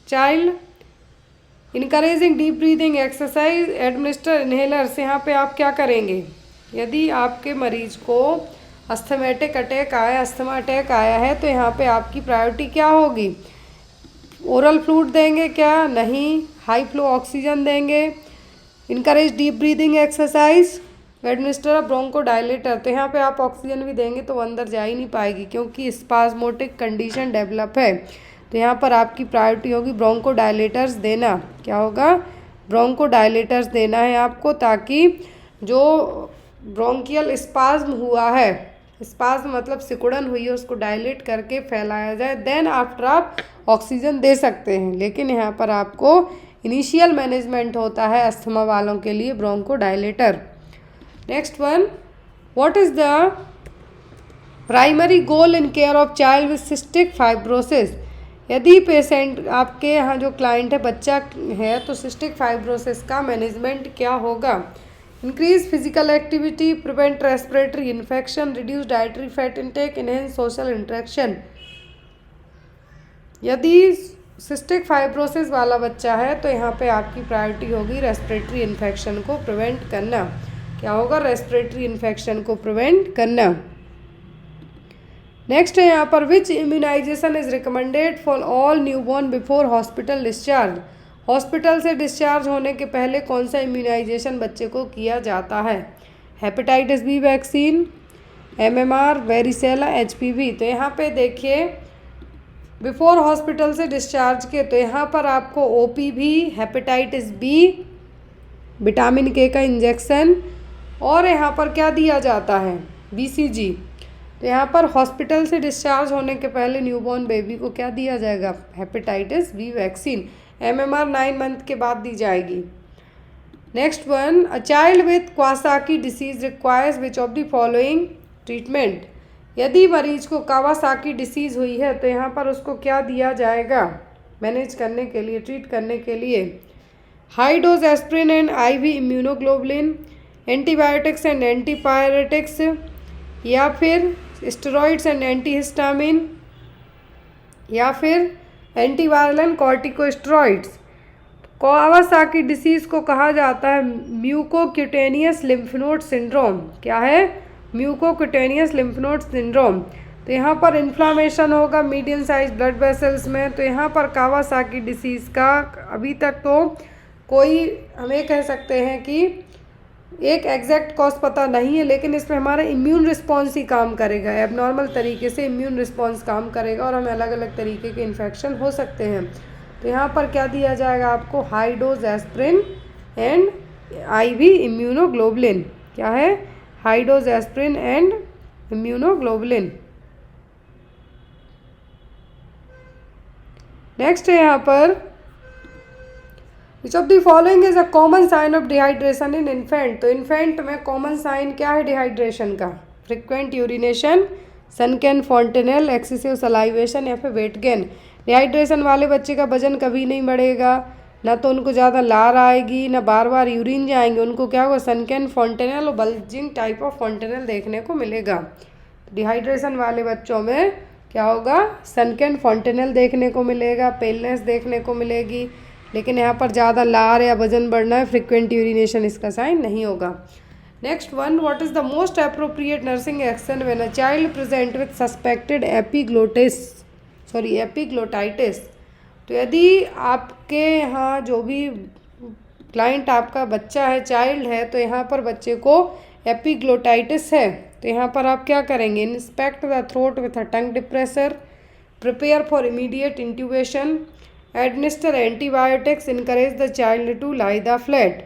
child, encouraging deep breathing exercise, administer inhalers. यहाँ पे आप क्या करेंगे? यदि आपके मरीज को अस्थमेटिक अटैक आया, अस्थमा अटैक आया है, तो यहाँ पे आपकी प्रायोरिटी क्या होगी? ओरल फ्लूइड देंगे क्या? नहीं। हाई फ्लो ऑक्सीजन देंगे, encourage deep breathing exercise, administer bronchodilator. तो यहाँ पे आप ऑक्सीजन भी देंगे तो वो अंदर जा ही नहीं पाएगी क्योंकि स्पाज्मोटिक कंडीशन डेवलप है। तो यहाँ पर आपकी प्रायोरिटी होगी ब्रोंको डायलेटर्स देना। क्या होगा? ब्रोंको डायलेटर्स देना है आपको, ताकि जो ब्रोंकियल स्पाज्म हुआ है, स्पाज्म मतलब सिकुड़न हुई है, उसको डायलेट करके फैलाया जाए, देन आफ्टर आप ऑक्सीजन दे सकते हैं। लेकिन यहाँ पर आपको इनिशियल मैनेजमेंट होता है अस्थमा वालों के लिए bronchodilator. Next one, what is the primary goal in care of child with cystic fibrosis. यदि पेशेंट आपके यहाँ जो क्लाइंट है, बच्चा है, तो सिस्टिक फाइब्रोसिस का मैनेजमेंट क्या होगा? Increase physical activity, prevent respiratory infection, reduce dietary fat intake, enhance social interaction. यदि सिस्टिक फाइब्रोसिस वाला बच्चा है तो यहाँ पे आपकी प्रायोरिटी होगी रेस्पिरेटरी इन्फेक्शन को प्रिवेंट करना। क्या होगा? रेस्पिरेटरी इन्फेक्शन को प्रिवेंट करना। नेक्स्ट है यहाँ पर which immunization is recommended for all newborn before hospital discharge. Hospital से डिस्चार्ज होने के पहले कौन सा इम्यूनाइजेशन बच्चे को किया जाता है? Hepatitis B vaccine, MMR, varicella, HPV। तो यहाँ पे देखिए बिफोर हॉस्पिटल से डिस्चार्ज के, तो यहाँ पर आपको OPV, hepatitis B, vitamin K का इंजेक्शन, और यहाँ पर क्या दिया जाता है? BCG। तो यहाँ पर हॉस्पिटल से डिस्चार्ज होने के पहले न्यूबॉर्न बेबी को क्या दिया जाएगा? Hepatitis B vaccine. MMR 9 month के बाद दी जाएगी। Next one, a child with Kawasaki disease requires which of the following treatment. यदि मरीज को कावासाकी डिसीज हुई है तो यहाँ पर उसको क्या दिया जाएगा मैनेज करने के लिए, ट्रीट करने के लिए? High dose aspirin and IV immunoglobulin, antibiotics and antipyretics, या फिर स्टेरॉइड्स एंड एंटीहिस्टामिन, या फिर antiviral and corticosteroids. Kawasaki disease को कहा जाता है म्यूकोक्यूटेनियस लिम्फ नोड सिंड्रोम। क्या है? Mucocutaneous lymph node syndrome. तो यहाँ पर इन्फ्लामेशन होगा मीडियम साइज ब्लड वेसल्स में। तो यहाँ पर कावासाकी डिसीज़ का अभी तक तो कोई हमें कह सकते हैं कि एक एग्जैक्ट कॉज पता नहीं है, लेकिन इसमें हमारा इम्यून रिस्पॉन्स ही काम करेगा। एबनॉर्मल तरीके से इम्यून रिस्पॉन्स काम करेगा और हमें अलग अलग तरीके के इन्फेक्शन हो सकते हैं। तो यहाँ पर क्या दिया जाएगा आपको? High dose aspirin and IV immunoglobulin. क्या है? High dose aspirin and immunoglobulin. Next है यहाँ पर which of the following is a common sign of dehydration in infant. तो इन्फेंट में कॉमन साइन क्या है डिहाइड्रेशन का? Frequent urination, sunken fontanelle, excessive salivation या फिर वेट गेन। डिहाइड्रेशन वाले बच्चे का वजन कभी नहीं बढ़ेगा, ना तो उनको ज़्यादा लार आएगी, ना बार बार यूरिन जाएंगे। उनको क्या होगा? सनकैन फॉन्टेनेल और बल्जिंग टाइप ऑफ फॉन्टेनेल देखने को मिलेगा। डिहाइड्रेशन वाले बच्चों में क्या होगा? सनकैन फॉन्टेनेल देखने को मिलेगा, पेलनेस देखने को मिलेगी, लेकिन यहाँ पर ज़्यादा लार या वजन बढ़ना है, फ्रिक्वेंट यूरिनेशन इसका साइन नहीं होगा। Next one, what is the most appropriate nursing action when a child present with suspected epiglottitis. तो यदि आपके यहाँ जो भी क्लाइंट आपका बच्चा है, चाइल्ड है, तो यहाँ पर बच्चे को एपिग्लोटाइटिस है, तो यहाँ पर आप क्या करेंगे? Inspect the throat with a tongue depressor, prepare for immediate intubation, administer antibiotics, encourage the child to lie the flat.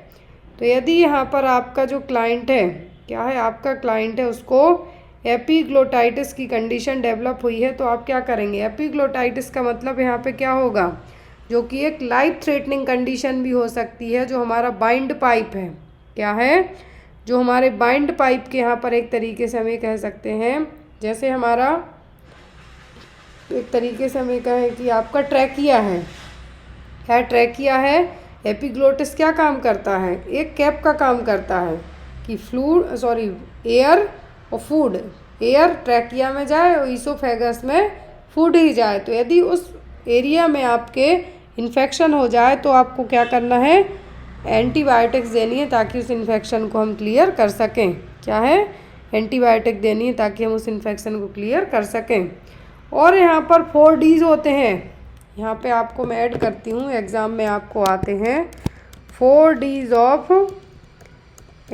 तो यदि यहाँ पर आपका जो क्लाइंट है, क्या है? आपका क्लाइंट है, उसको एपिग्लोटाइटिस की कंडीशन डेवलप हुई है, तो आप क्या करेंगे? एपिग्लोटाइटिस का मतलब यहाँ पे क्या होगा? जो कि एक लाइफ थ्रेटनिंग कंडीशन भी हो सकती है, जो हमारा बाइंड पाइप है। क्या है? जो हमारे बाइंड पाइप के यहाँ पर एक तरीके से हमें कह सकते हैं, जैसे हमारा एक तरीके से हमें कहें कि आपका ट्रैकिया है। क्या ट्रैकिया है? एपिग्लोटिस क्या काम करता है? एक कैप का काम करता है कि एयर और फूड, एयर ट्रैकिया में जाए और ईसोफेगस में फूड ही जाए। तो यदि उस एरिया में आपके इन्फेक्शन हो जाए तो आपको क्या करना है? एंटीबायोटिक्स देनी है ताकि उस इन्फेक्शन को हम क्लियर कर सकें। क्या है? एंटीबायोटिक देनी है ताकि हम उस इन्फेक्शन को क्लियर कर सकें। और यहाँ पर 4 Ds होते हैं, यहाँ पे आपको मैं ऐड करती हूँ, एग्ज़ाम में आपको आते हैं 4 Ds ऑफ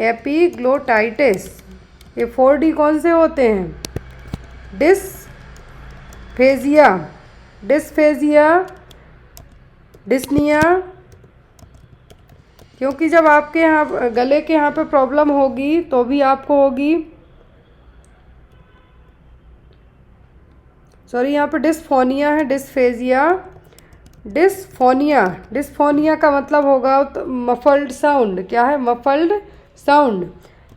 एपिग्लोटाइटिस। ये 4 D कौन से होते हैं? डिस्फेजिया, डिस्निया, क्योंकि जब आपके यहाँ गले के यहाँ पे प्रॉब्लम होगी तो भी आपको होगी, यहाँ पे डिस्फोनिया है, डिस्फोनिया का मतलब होगा मफल्ड साउंड। क्या है? Muffled sound.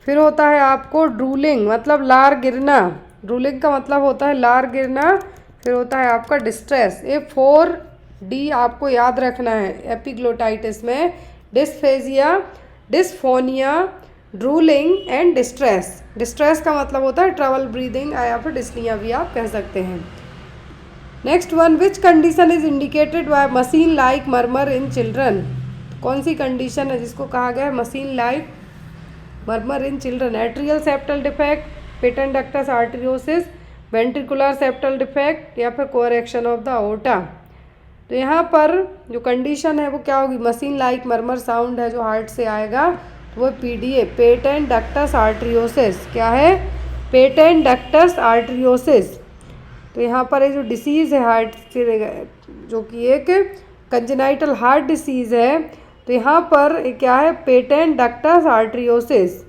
फिर होता है आपको ड्रूलिंग, मतलब लार गिरना, ड्रूलिंग का मतलब होता है लार गिरना। फिर होता है आपका डिस्ट्रेस। ये 4 D आपको याद रखना है एपिग्लोटाइटिस में: dysphagia, dysphonia, drooling and distress. Distress का मतलब होता है ट्रबल ब्रीदिंग या फिर डिस्निया भी आप कह सकते हैं। Next one, which condition is indicated by machine like murmur in children. कौन सी कंडीशन है जिसको कहा गया है machine like murmur in children? Atrial septal defect, patent ductus arteriosus, ventricular septal defect या फिर कोरेक्शन ऑफ द अओर्टा। तो यहाँ पर जो कंडीशन है वो क्या होगी? मशीन लाइक मर्मर साउंड है जो हार्ट से आएगा, तो वो PDA, पेटेंट डक्टस आर्टेरियोसिस। क्या है? Patent ductus arteriosus. तो यहाँ पर ये जो डिसीज़ है हार्ट से, जो कि एक कंजेनाइटल हार्ट डिसीज़ है, तो यहाँ पर क्या है? Patent ductus arteriosus.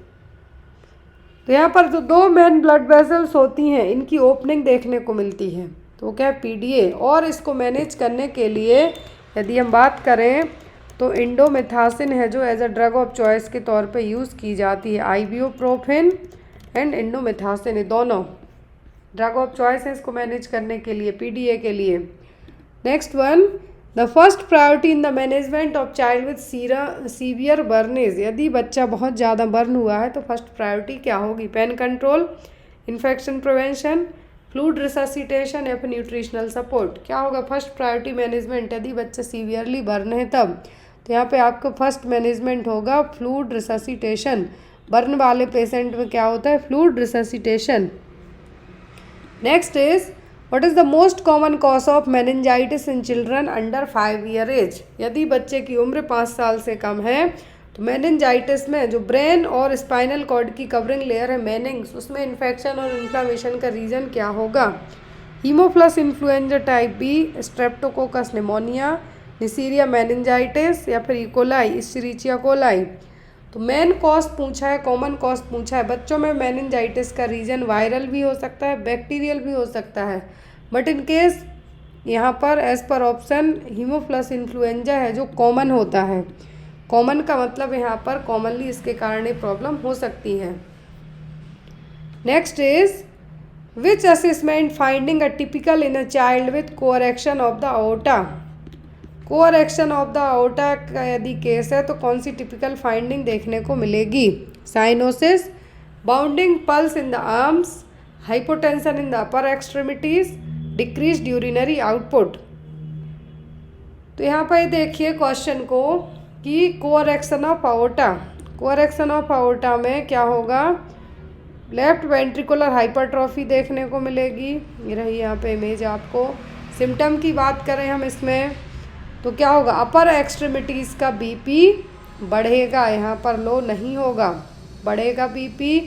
तो यहाँ पर जो 2 मेन ब्लड वेसल्स होती हैं, इनकी ओपनिंग देखने को मिलती है, तो वो क्या है? PDA। और इसको मैनेज करने के लिए यदि हम बात करें तो इंडोमेथासिन है जो as a drug of choice के तौर पे यूज़ की जाती है। आइबुप्रोफेन एंड इंडोमेथासिन, ये दोनों ड्रग ऑफ चॉइस है इसको मैनेज करने के लिए, PDA के लिए। Next one, the first priority in the management of child with severe burns. यदि बच्चा बहुत ज़्यादा बर्न हुआ है तो फर्स्ट प्रायोरिटी क्या होगी? Pain control, infection prevention, fluid resuscitation या फिर न्यूट्रिशनल सपोर्ट। क्या होगा? फर्स्ट प्रायोरिटी मैनेजमेंट, यदि बच्चे सीवियरली बर्न है तब, तो यहाँ पे आपको फर्स्ट मैनेजमेंट होगा फ्लूइड रिससिटेशन। बर्न वाले पेशेंट में क्या होता है? Fluid resuscitation. Next is what is the most common cause of meningitis in children under 5 year age. यदि बच्चे की उम्र 5 साल से कम है तो मेनिंजाइटिस में जो ब्रेन और स्पाइनल कॉर्ड की कवरिंग लेयर है मेनिंग्स, उसमें इन्फेक्शन और इन्फ्लामेशन का रीज़न क्या होगा? Haemophilus influenza type B, streptococcus pneumoniae, neisseria meningitidis या फिर इकोलाई, इस्चेरिचिया कोलाई। तो मेन कॉज पूछा है, कॉमन कॉज पूछा है। बच्चों में मेनिंजाइटिस का रीज़न वायरल भी हो सकता है, बैक्टीरियल भी हो सकता है, बट इन केस यहाँ पर as per option Haemophilus influenza है जो कॉमन होता है। कॉमन का मतलब यहाँ पर कॉमनली इसके कारण ये प्रॉब्लम हो सकती है। Next is which assessment finding a typical in a child with coarctation of the aorta. Coarctation of the aorta का यदि केस है तो कौन सी टिपिकल फाइंडिंग देखने को मिलेगी? Cyanosis, bounding pulse in the arms, hypotension in the upper extremities, decreased urinary output. तो यहाँ पर देखिए क्वेश्चन को कि कोअरेक्शन ऑफ अओर्टा, कोअरेक्शन ऑफ अओर्टा में क्या होगा? लेफ्ट वेंट्रिकुलर हाइपरट्रॉफी देखने को मिलेगी। ये रही यहाँ पे इमेज आपको। सिम्टम की बात करें हम इसमें तो क्या होगा? अपर एक्सट्रीमिटीज़ का बीपी बढ़ेगा, यहाँ पर लो नहीं होगा, बढ़ेगा बीपी।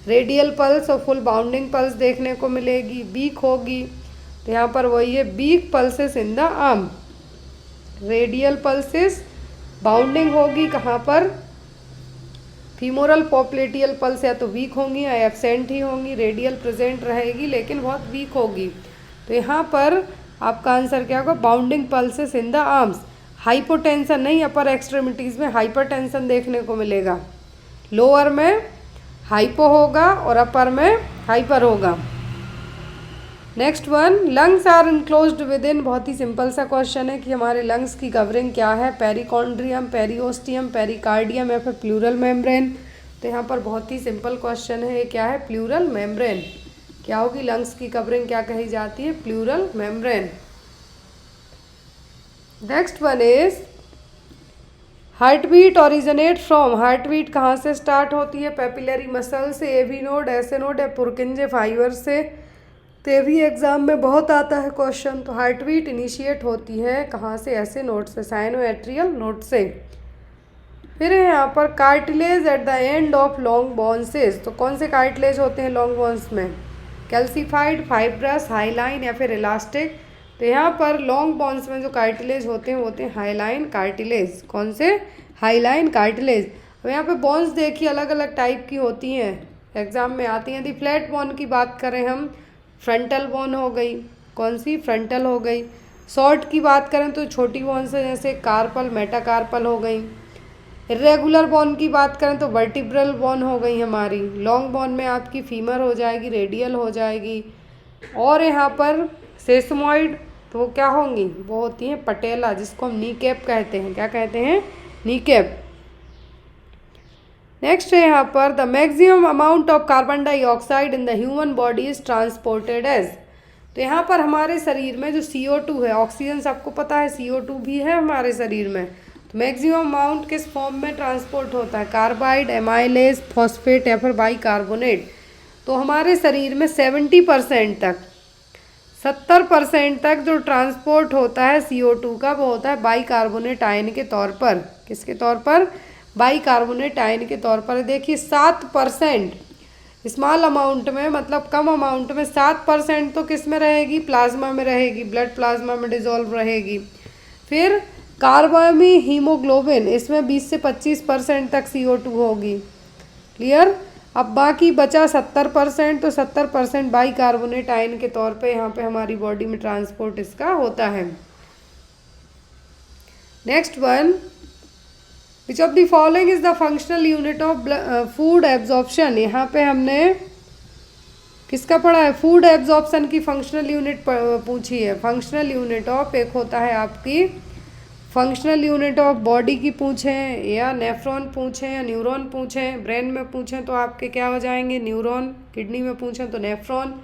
रेडियल पल्स और फुल बाउंडिंग पल्स देखने को मिलेगी। बीक होगी तो यहाँ पर वही है weak pulses in the arm, radial pulses. Bounding होगी कहाँ पर? फीमोरल पॉप्लेटियल पल्स या तो वीक होंगी या एब्सेंट ही होंगी। रेडियल प्रेजेंट रहेगी लेकिन बहुत वीक होगी। तो यहाँ पर आपका आंसर क्या होगा? Bounding pulses in the arms. Hypotension नहीं, अपर एक्सट्रीमिटीज़ में हाइपरटेंशन देखने को मिलेगा। लोअर में हाइपो होगा और अपर में हाइपर होगा। Next one, lungs are enclosed within. बहुत ही सिंपल सा क्वेश्चन है कि हमारे लंग्स की कवरिंग क्या है? पेरिकॉन्ड्रियम, पेरिओस्टियम, पेरिकार्डियम या फिर प्लूरल मेम्ब्रेन। तो यहाँ पर बहुत ही सिंपल क्वेश्चन है, ये क्या है? Pleural membrane. क्या होगी? लंग्स की कवरिंग क्या कही जाती है? Pleural membrane. Next one is heart beat originate from. Heart beat कहाँ से स्टार्ट होती है? पेपिलरी मसल से, एवी नोड, एसे नोड या पुरकिंजे फाइबर से। तो भी एग्जाम में बहुत आता है क्वेश्चन। तो हार्ट बीट इनिशिएट होती है कहाँ से? ऐसे नोड से, साइनोएट्रियल नोड से। फिर है यहाँ पर cartilage at the end of long bones. तो कौन से कार्टिलेज होते हैं लॉन्ग बोन्स में? कैल्सीफाइड, फाइब्रस, हाईलाइन या फिर इलास्टिक। तो यहाँ पर लॉन्ग बोन्स में जो कार्टिलेज होते हैं वो होते हैं हाईलाइन कार्टिलेज। कौन से? Highline cartilage. अब यहाँ पे बोन्स देखिए अलग अलग टाइप की होती हैं, एग्जाम में आती हैं। यदि फ्लैट बोन की बात करें हम, फ्रंटल बोन हो गई। कौन सी? फ्रंटल हो गई। शॉर्ट की बात करें तो छोटी बोन से जैसे कार्पल, मेटाकार्पल हो गई। इरेगुलर बोन की बात करें तो वर्टिब्रल बोन हो गई हमारी। लॉन्ग बोन में आपकी फीमर हो जाएगी, रेडियल हो जाएगी। और यहाँ पर सेसमॉइड तो वो क्या होंगी? वो होती हैं पटेला, जिसको हम नी कैप कहते हैं। क्या कहते हैं? Knee cap. नेक्स्ट है यहाँ पर the maximum amount of carbon dioxide in the human body is transported as. तो यहाँ पर हमारे शरीर में जो CO2 है, ऑक्सीजन सबको पता है, CO2 भी है हमारे शरीर में। तो मैक्सिमम अमाउंट किस फॉर्म में ट्रांसपोर्ट होता है? कार्बाइड, एमाइलेज, फॉस्फेट या फिर बाइकार्बोनेट। तो हमारे शरीर में 70% तक, 70% तक जो ट्रांसपोर्ट होता है CO2 का, वो होता है बाइकार्बोनेट आयन के तौर पर। किसके तौर पर? बाइकार्बोनेट आयन के तौर पर। देखिए 7% स्मॉल अमाउंट में, मतलब कम अमाउंट में 7% तो किस में रहेगी? प्लाज्मा में रहेगी, ब्लड प्लाज्मा में डिजोल्व रहेगी। फिर कार्बामी हीमोग्लोबिन, इसमें 20 से 25% तक CO2 होगी। क्लियर? अब बाकी बचा 70%, तो 70% बाइकार्बोनेट आयन के तौर पे यहाँ पे हमारी बॉडी में ट्रांसपोर्ट इसका होता है। Next one, which of the following is the functional unit of food absorption. यहाँ पे हमने किसका पढ़ा है? फूड एब्जॉर्प्शन की फंक्शनल यूनिट पूछी है। फंक्शनल यूनिट ऑफ, एक होता है आपकी फंक्शनल यूनिट ऑफ बॉडी की पूछें या नेफ्रॉन पूछें या न्यूरॉन पूछें। ब्रेन में पूछें तो आपके क्या हो जाएंगे? न्यूरॉन। किडनी में पूछें तो नेफ्रॉन।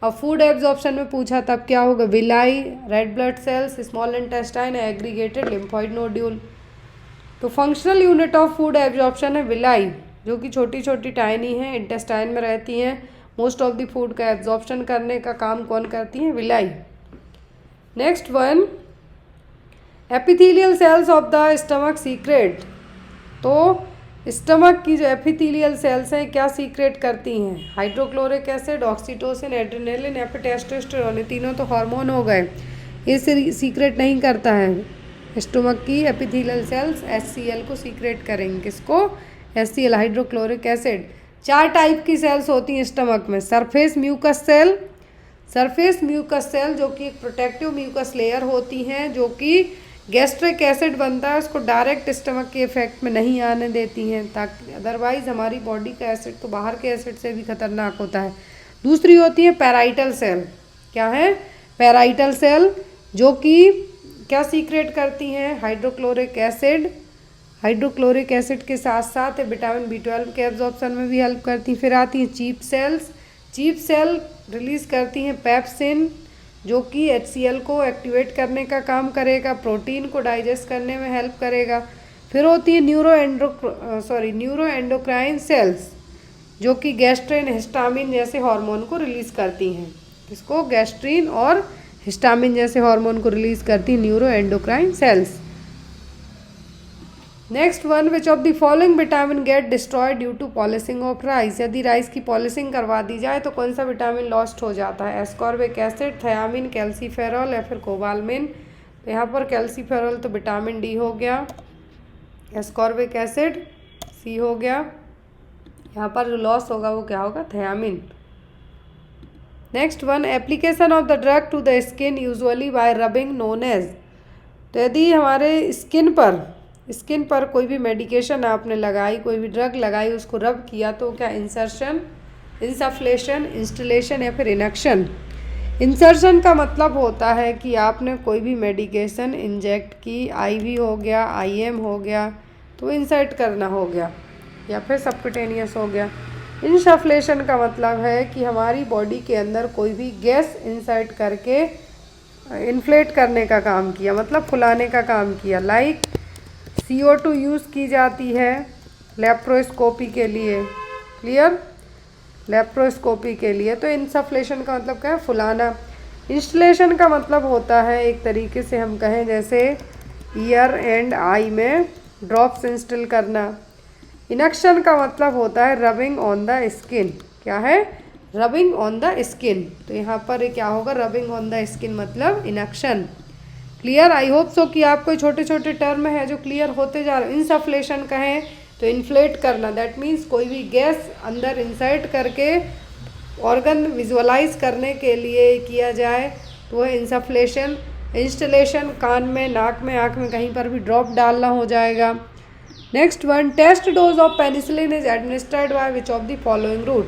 अब फूड एब्जॉर्प्शन में पूछा तब क्या होगा, villi, red blood cells, small intestine, aggregated lymphoid nodule. तो functional unit of food absorption है विलाई, जो कि छोटी छोटी टाइनी हैं, इंटेस्टाइन में रहती हैं। मोस्ट ऑफ द फूड का एब्जॉर्प्शन करने का काम कौन करती है, villi. Next one, epithelial cells of the stomach secret. तो स्टमक की जो एपिथेलियल सेल्स हैं क्या सीक्रेट करती हैं, हाइड्रोक्लोरिक एसिड, ऑक्सीटोसिन, एड्रेनालिन या फिर टेस्टोस्टेरोन। ये तीनों तो हार्मोन हो गए, ये सीक्रेट नहीं करता है। स्टमक की एपिथेलियल सेल्स HCl को सीक्रेट करेंगे, किसको, HCl, हाइड्रोक्लोरिक एसिड। 4 टाइप की सेल्स होती हैं स्टमक में, surface mucus cell, surface mucus cell जो कि एक प्रोटेक्टिव म्यूकस लेयर होती हैं, जो कि गैस्ट्रिक एसिड बनता है उसको डायरेक्ट स्टमक के इफेक्ट में नहीं आने देती हैं, ताकि अदरवाइज़ हमारी बॉडी का एसिड तो बाहर के एसिड से भी खतरनाक होता है। दूसरी होती है पैराइटल सेल, क्या है, पैराइटल सेल, जो कि क्या सीक्रेट करती हैं, हाइड्रोक्लोरिक एसिड, हाइड्रोक्लोरिक एसिड के साथ साथ विटामिन B12 के एब्जॉर्प्शन में भी हेल्प करती हैं। फिर आती हैं chief cells, chief cell release करती हैं पेप्सिन, जो कि HCl को एक्टिवेट करने का काम करेगा, प्रोटीन को डाइजेस्ट करने में हेल्प करेगा। फिर होती है न्यूरो एंडोक्राइन सेल्स, जो कि गैस्ट्रिन, हिस्टामिन जैसे हार्मोन को रिलीज़ करती हैं, इसको गैस्ट्रिन और हिस्टामिन जैसे हार्मोन को रिलीज़ करती हैं neuro endocrine cells. Next one, which of the following vitamin get destroyed due to polishing of rice. यदि राइस की पॉलिशिंग करवा दी जाए तो कौन सा विटामिन लॉस्ट हो जाता है, एस्कॉर्बिक एसिड, थियामिन, कैल्सीफेरॉल या फिर कोबालमिन। तो यहाँ पर कैल्सीफेरॉल तो विटामिन D हो गया, एस्कॉर्बिक एसिड C हो गया, यहाँ पर जो लॉस होगा वो क्या होगा, thiamine. Next one, application of the drug to the skin usually by rubbing known as. तो यदि हमारे स्किन पर कोई भी मेडिकेशन आपने लगाई, कोई भी ड्रग लगाई, उसको रब किया, तो क्या इंसर्शन, इंसफ्लेशन, इंस्टलेशन या फिर इनक्शन। इंसर्शन का मतलब होता है कि आपने कोई भी मेडिकेशन इंजेक्ट की, IV हो गया, IM हो गया, तो इंसर्ट करना हो गया, या फिर सबक्यूटेनियस हो गया। इंसफ्लेशन का मतलब है कि हमारी बॉडी के अंदर कोई भी गैस इंसर्ट करके इन्फ्लेट करने का काम किया, मतलब फुलाने का काम किया। लाइक CO2 यूज़ की जाती है लेप्रोस्कोपी के लिए, क्लियर, लेप्रोस्कोपी के लिए। तो इंसफ्लेशन का मतलब क्या है, फुलाना। इंस्टलेशन का मतलब होता है एक तरीके से हम कहें जैसे ईयर एंड आई में ड्रॉप्स इंस्टॉल करना। इनक्शन का मतलब होता है रबिंग ऑन द स्किन, क्या है, रबिंग ऑन द स्किन। तो यहाँ पर क्या होगा, रबिंग ऑन द स्किन मतलब इनक्शन। क्लियर, आई होप सो कि आपको छोटे छोटे टर्म है जो क्लियर होते जा रहे हैं। इंसफ्लेशन कहें तो इन्फ्लेट करना, दैट मीन्स कोई भी गैस अंदर इंसर्ट करके ऑर्गन विजुअलाइज करने के लिए किया जाए तो वह इंसफ्लेशन। इंस्टलेशन कान में, नाक में, आँख में कहीं पर भी ड्रॉप डालना हो जाएगा। Next one, test dose of penicillin is administered by which of the following route.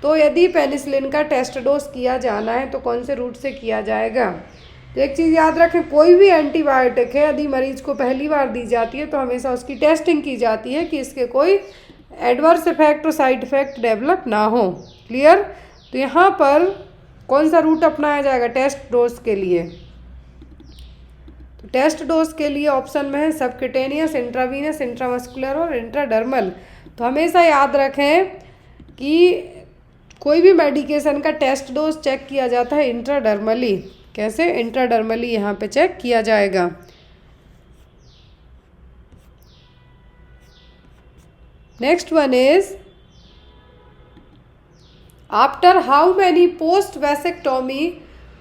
तो यदि पेनिसिलिन का टेस्ट डोज किया जाना है तो कौन से रूट से किया जाएगा। तो एक चीज़ याद रखें, कोई भी एंटीबायोटिक है यदि मरीज को पहली बार दी जाती है तो हमेशा उसकी टेस्टिंग की जाती है कि इसके कोई एडवर्स इफेक्ट और साइड इफेक्ट डेवलप ना हो। क्लियर, तो यहाँ पर कौन सा रूट अपनाया जाएगा टेस्ट डोज के लिए। तो टेस्ट डोज के लिए ऑप्शन में है सबक्यूटेनियस, इंट्रावीनस, इंट्रामस्कुलर और इंट्राडर्मल। तो हमेशा याद रखें कि कोई भी मेडिकेशन का टेस्ट डोज चेक किया जाता है इंट्राडर्मली। कैसे, इंट्राडर्मली यहाँ पे चेक किया जाएगा। Next one is, after how many post vasectomy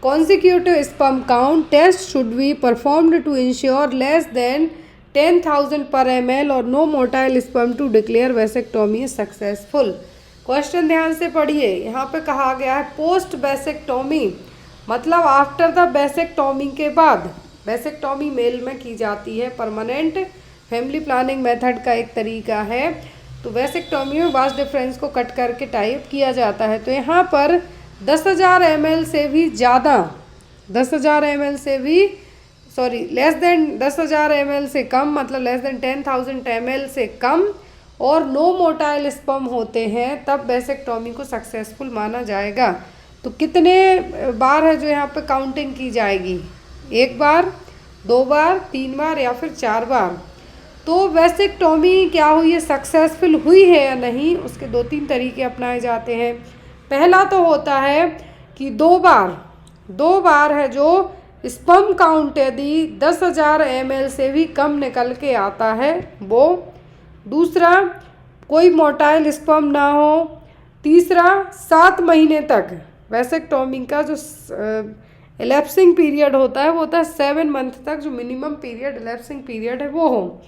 consecutive sperm count test should be performed to ensure less than 10,000 per ml or no motile sperm to declare vasectomy successful। Question ध्यान से पढ़िए, यहाँ पे कहा गया है पोस्ट वैसेक्टोमी मतलब after the vasectomy के बाद। वैसेक्टोमी मेल में की जाती है, परमानेंट फैमिली प्लानिंग मेथड का एक तरीका है। तो वैसेक्टोमी में वास डिफरेंस को कट करके टाइप किया जाता है। तो यहाँ पर 10,000 ml से भी ज़्यादा, 10,000 ml से भी लेस देन 10,000 ml से कम, मतलब लेस देन 10,000 ml से कम और नो मोटाइल स्पर्म होते हैं तब वैसेक्टोमी को सक्सेसफुल माना जाएगा। तो कितने बार है जो यहाँ पे काउंटिंग की जाएगी, 1 बार, 2 बार, 3 बार या फिर 4 बार। तो वैसेक्टोमी क्या हुई है, सक्सेसफुल हुई है या नहीं, उसके 2-3 तरीके अपनाए जाते हैं। पहला तो होता है कि 2 बार है जो स्पर्म काउंट यदि 10,000 ml से भी कम निकल के आता है वो। दूसरा, कोई मोटाइल स्पर्म ना हो। तीसरा, 7 महीने तक वैसेक्टोमी का जो इलेप्सिंग पीरियड होता है वो होता है 7 मंथ तक, जो मिनिमम पीरियड इलेप्सिंग पीरियड है वो हो।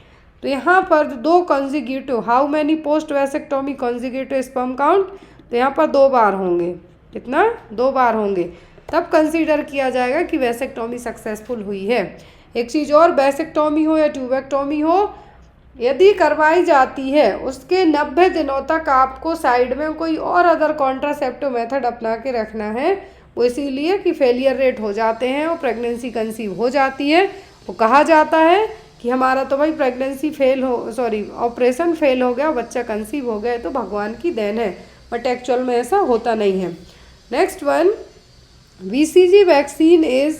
तो यहाँ पर 2 consecutive, how many post vasectomy consecutive sperm count, तो यहाँ पर 2 बार होंगे। कितना, 2 बार होंगे, तब कंसीडर किया जाएगा कि वैसेक्टोमी सक्सेसफुल हुई है। एक चीज़ और, वैसेक्टोमी हो या ट्यूबेक्टोमी हो, यदि करवाई जाती है उसके 90 दिनों तक आपको साइड में कोई और अदर कॉन्ट्रासेप्टिव मेथड अपना के रखना है। वो इसीलिए कि फेलियर रेट हो जाते हैं और प्रेगनेंसी कंसीव हो जाती है। वो कहा जाता है कि हमारा तो भाई प्रेगनेंसी ऑपरेशन फेल हो गया, बच्चा कंसीव हो गया, तो भगवान की देन है, बट एक्चुअल में ऐसा होता नहीं है। Next one, BCG vaccine is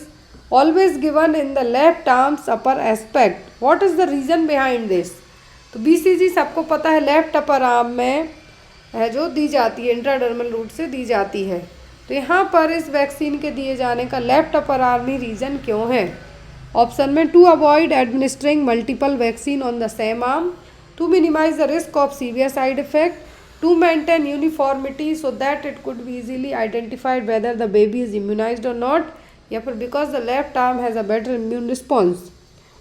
always given in the left arms upper aspect, what is the reason behind this. तो BCG सबको पता है लेफ्ट अपर आर्म में है जो दी जाती है, इंट्राडर्मल रूट से दी जाती है। तो यहाँ पर इस वैक्सीन के दिए जाने का लेफ्ट अपर आर्म ही रीजन क्यों है। ऑप्शन में, to avoid administering multiple vaccine on the same arm, to minimise the risk of severe side effect, to maintain uniformity so that it could be easily identified whether the baby is immunized or not, या फिर because the left arm has a better immune response।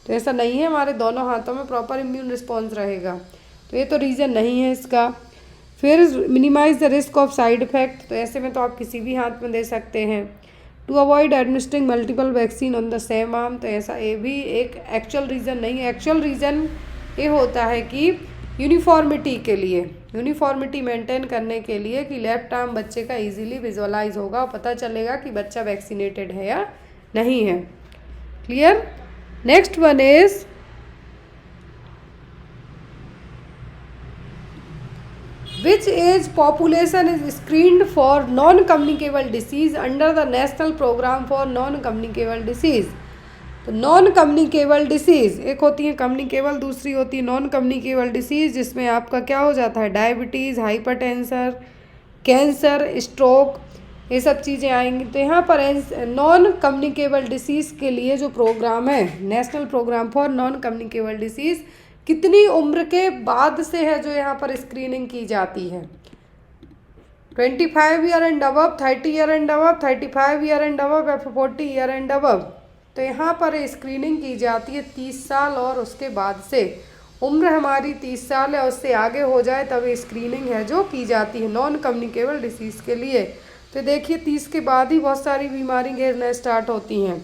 तो ऐसा नहीं है, हमारे दोनों हाथों में प्रॉपर इम्यून रिस्पॉन्स रहेगा, तो ये तो रीज़न नहीं है इसका। फिर minimise the risk of side effect, तो ऐसे में तो आप किसी भी हाथ में दे सकते हैं। To avoid administering multiple vaccine on the same arm, तो ऐसा ये भी एक एक्चुअल रीज़न नहीं है। एक्चुअल रीज़न ये होता है कि यूनिफॉर्मिटी के लिए, यूनिफॉर्मिटी मेंटेन करने के लिए कि लेफ्ट आर्म बच्चे का इजीली विजुअलाइज होगा और पता चलेगा कि बच्चा वैक्सीनेटेड है या नहीं है। Clear. Next one is which age population is screened for non communicable disease under the national program for non communicable disease. तो नॉन कम्युनिकेबल डिसीज़, एक होती है कम्युनिकेबल, दूसरी होती है नॉन कम्युनिकेबल डिसीज़, जिसमें आपका क्या हो जाता है, डायबिटीज़, हाइपरटेंशन, कैंसर, स्ट्रोक, ये सब चीज़ें आएंगी। तो यहाँ पर नॉन कम्युनिकेबल डिसीज़ के लिए जो प्रोग्राम है, national program for non communicable disease, कितनी उम्र के बाद से है जो यहाँ पर स्क्रीनिंग की जाती है। 25 year and above, 30 year and above, 35 year and above या 40 ईयर एंड अबव। तो यहाँ पर स्क्रीनिंग की जाती है 30 साल और उसके बाद से। उम्र हमारी 30 साल है, उससे आगे हो जाए तब स्क्रीनिंग है जो की जाती है नॉन कम्युनिकेबल डिसीज़ के लिए। तो देखिए 30 के बाद ही बहुत सारी बीमारी घेरना स्टार्ट होती हैं।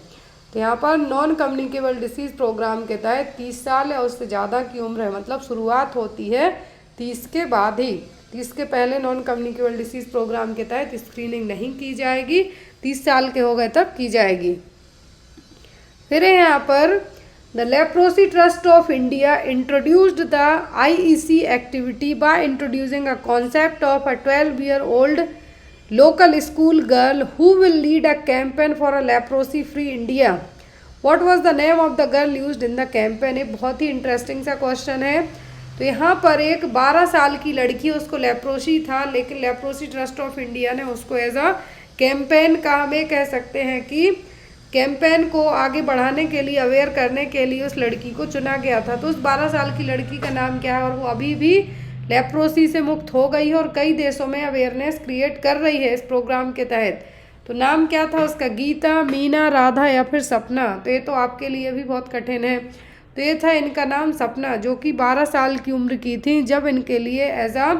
तो यहाँ पर नॉन कम्युनिकेबल डिसीज़ प्रोग्राम के तहत 30 साल है उससे ज़्यादा की उम्र है, मतलब शुरुआत होती है 30 के बाद ही। 30 के पहले नॉन कम्युनिकेबल डिसीज़ प्रोग्राम के तहत स्क्रीनिंग नहीं की जाएगी, 30 साल के हो गए तब की जाएगी। फिर यहाँ पर the leprosy trust of India introduced the IEC activity by introducing a concept of a 12-year-old local school girl who will lead a campaign for a leprosy free India. What was the name of the girl used in the campaign? ये बहुत ही interesting सा question है। तो यहाँ पर एक 12 साल की लड़की, उसको लेप्रोसी था, लेकिन लेप्रोसी ट्रस्ट ऑफ इंडिया ने उसको एज अ कैंपेन का, हमें कह सकते हैं कि कैंपेन को आगे बढ़ाने के लिए, अवेयर करने के लिए उस लड़की को चुना गया था। तो उस 12 साल की लड़की का नाम क्या है, और वो अभी भी लेप्रोसी से मुक्त हो गई है और कई देशों में अवेयरनेस क्रिएट कर रही है इस प्रोग्राम के तहत। तो नाम क्या था उसका, गीता, मीना, राधा या फिर सपना। तो ये तो आपके लिए भी बहुत कठिन है। तो ये था इनका नाम सपना, जो कि 12 साल की उम्र की थी जब इनके लिए as a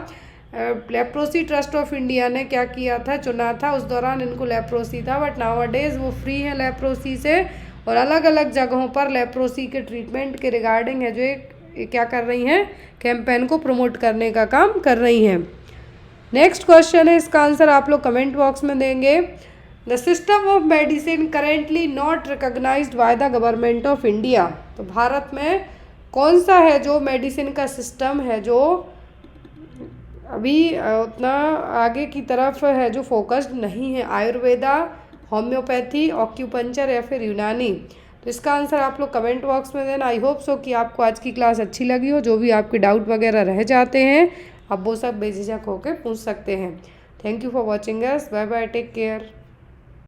leprosy trust of India ने क्या किया था, चुना था। उस दौरान इनको लेप्रोसी था, बट नाउअडेज वो फ्री है लेप्रोसी से और अलग अलग जगहों पर लेप्रोसी के ट्रीटमेंट के रिगार्डिंग है जो क्या कर रही हैं, कैंपेन को प्रमोट करने का काम कर रही हैं। नेक्स्ट क्वेश्चन है, इसका आंसर आप लोग कमेंट बॉक्स में देंगे। The system of medicine currently not recognized by the government of India. तो भारत में कौन सा है जो मेडिसिन का सिस्टम है जो अभी उतना आगे की तरफ है जो फोकस्ड नहीं है, आयुर्वेदा, होम्योपैथी, ऑक्यूपंचर या फिर यूनानी। तो इसका आंसर आप लोग कमेंट बॉक्स में देना। आई होप सो कि आपको आज की क्लास अच्छी लगी हो। जो भी आपके डाउट वगैरह रह जाते हैं आप वो सब बेझिझक होकर पूछ सकते हैं। Thank you for watching us. Bye bye, take care.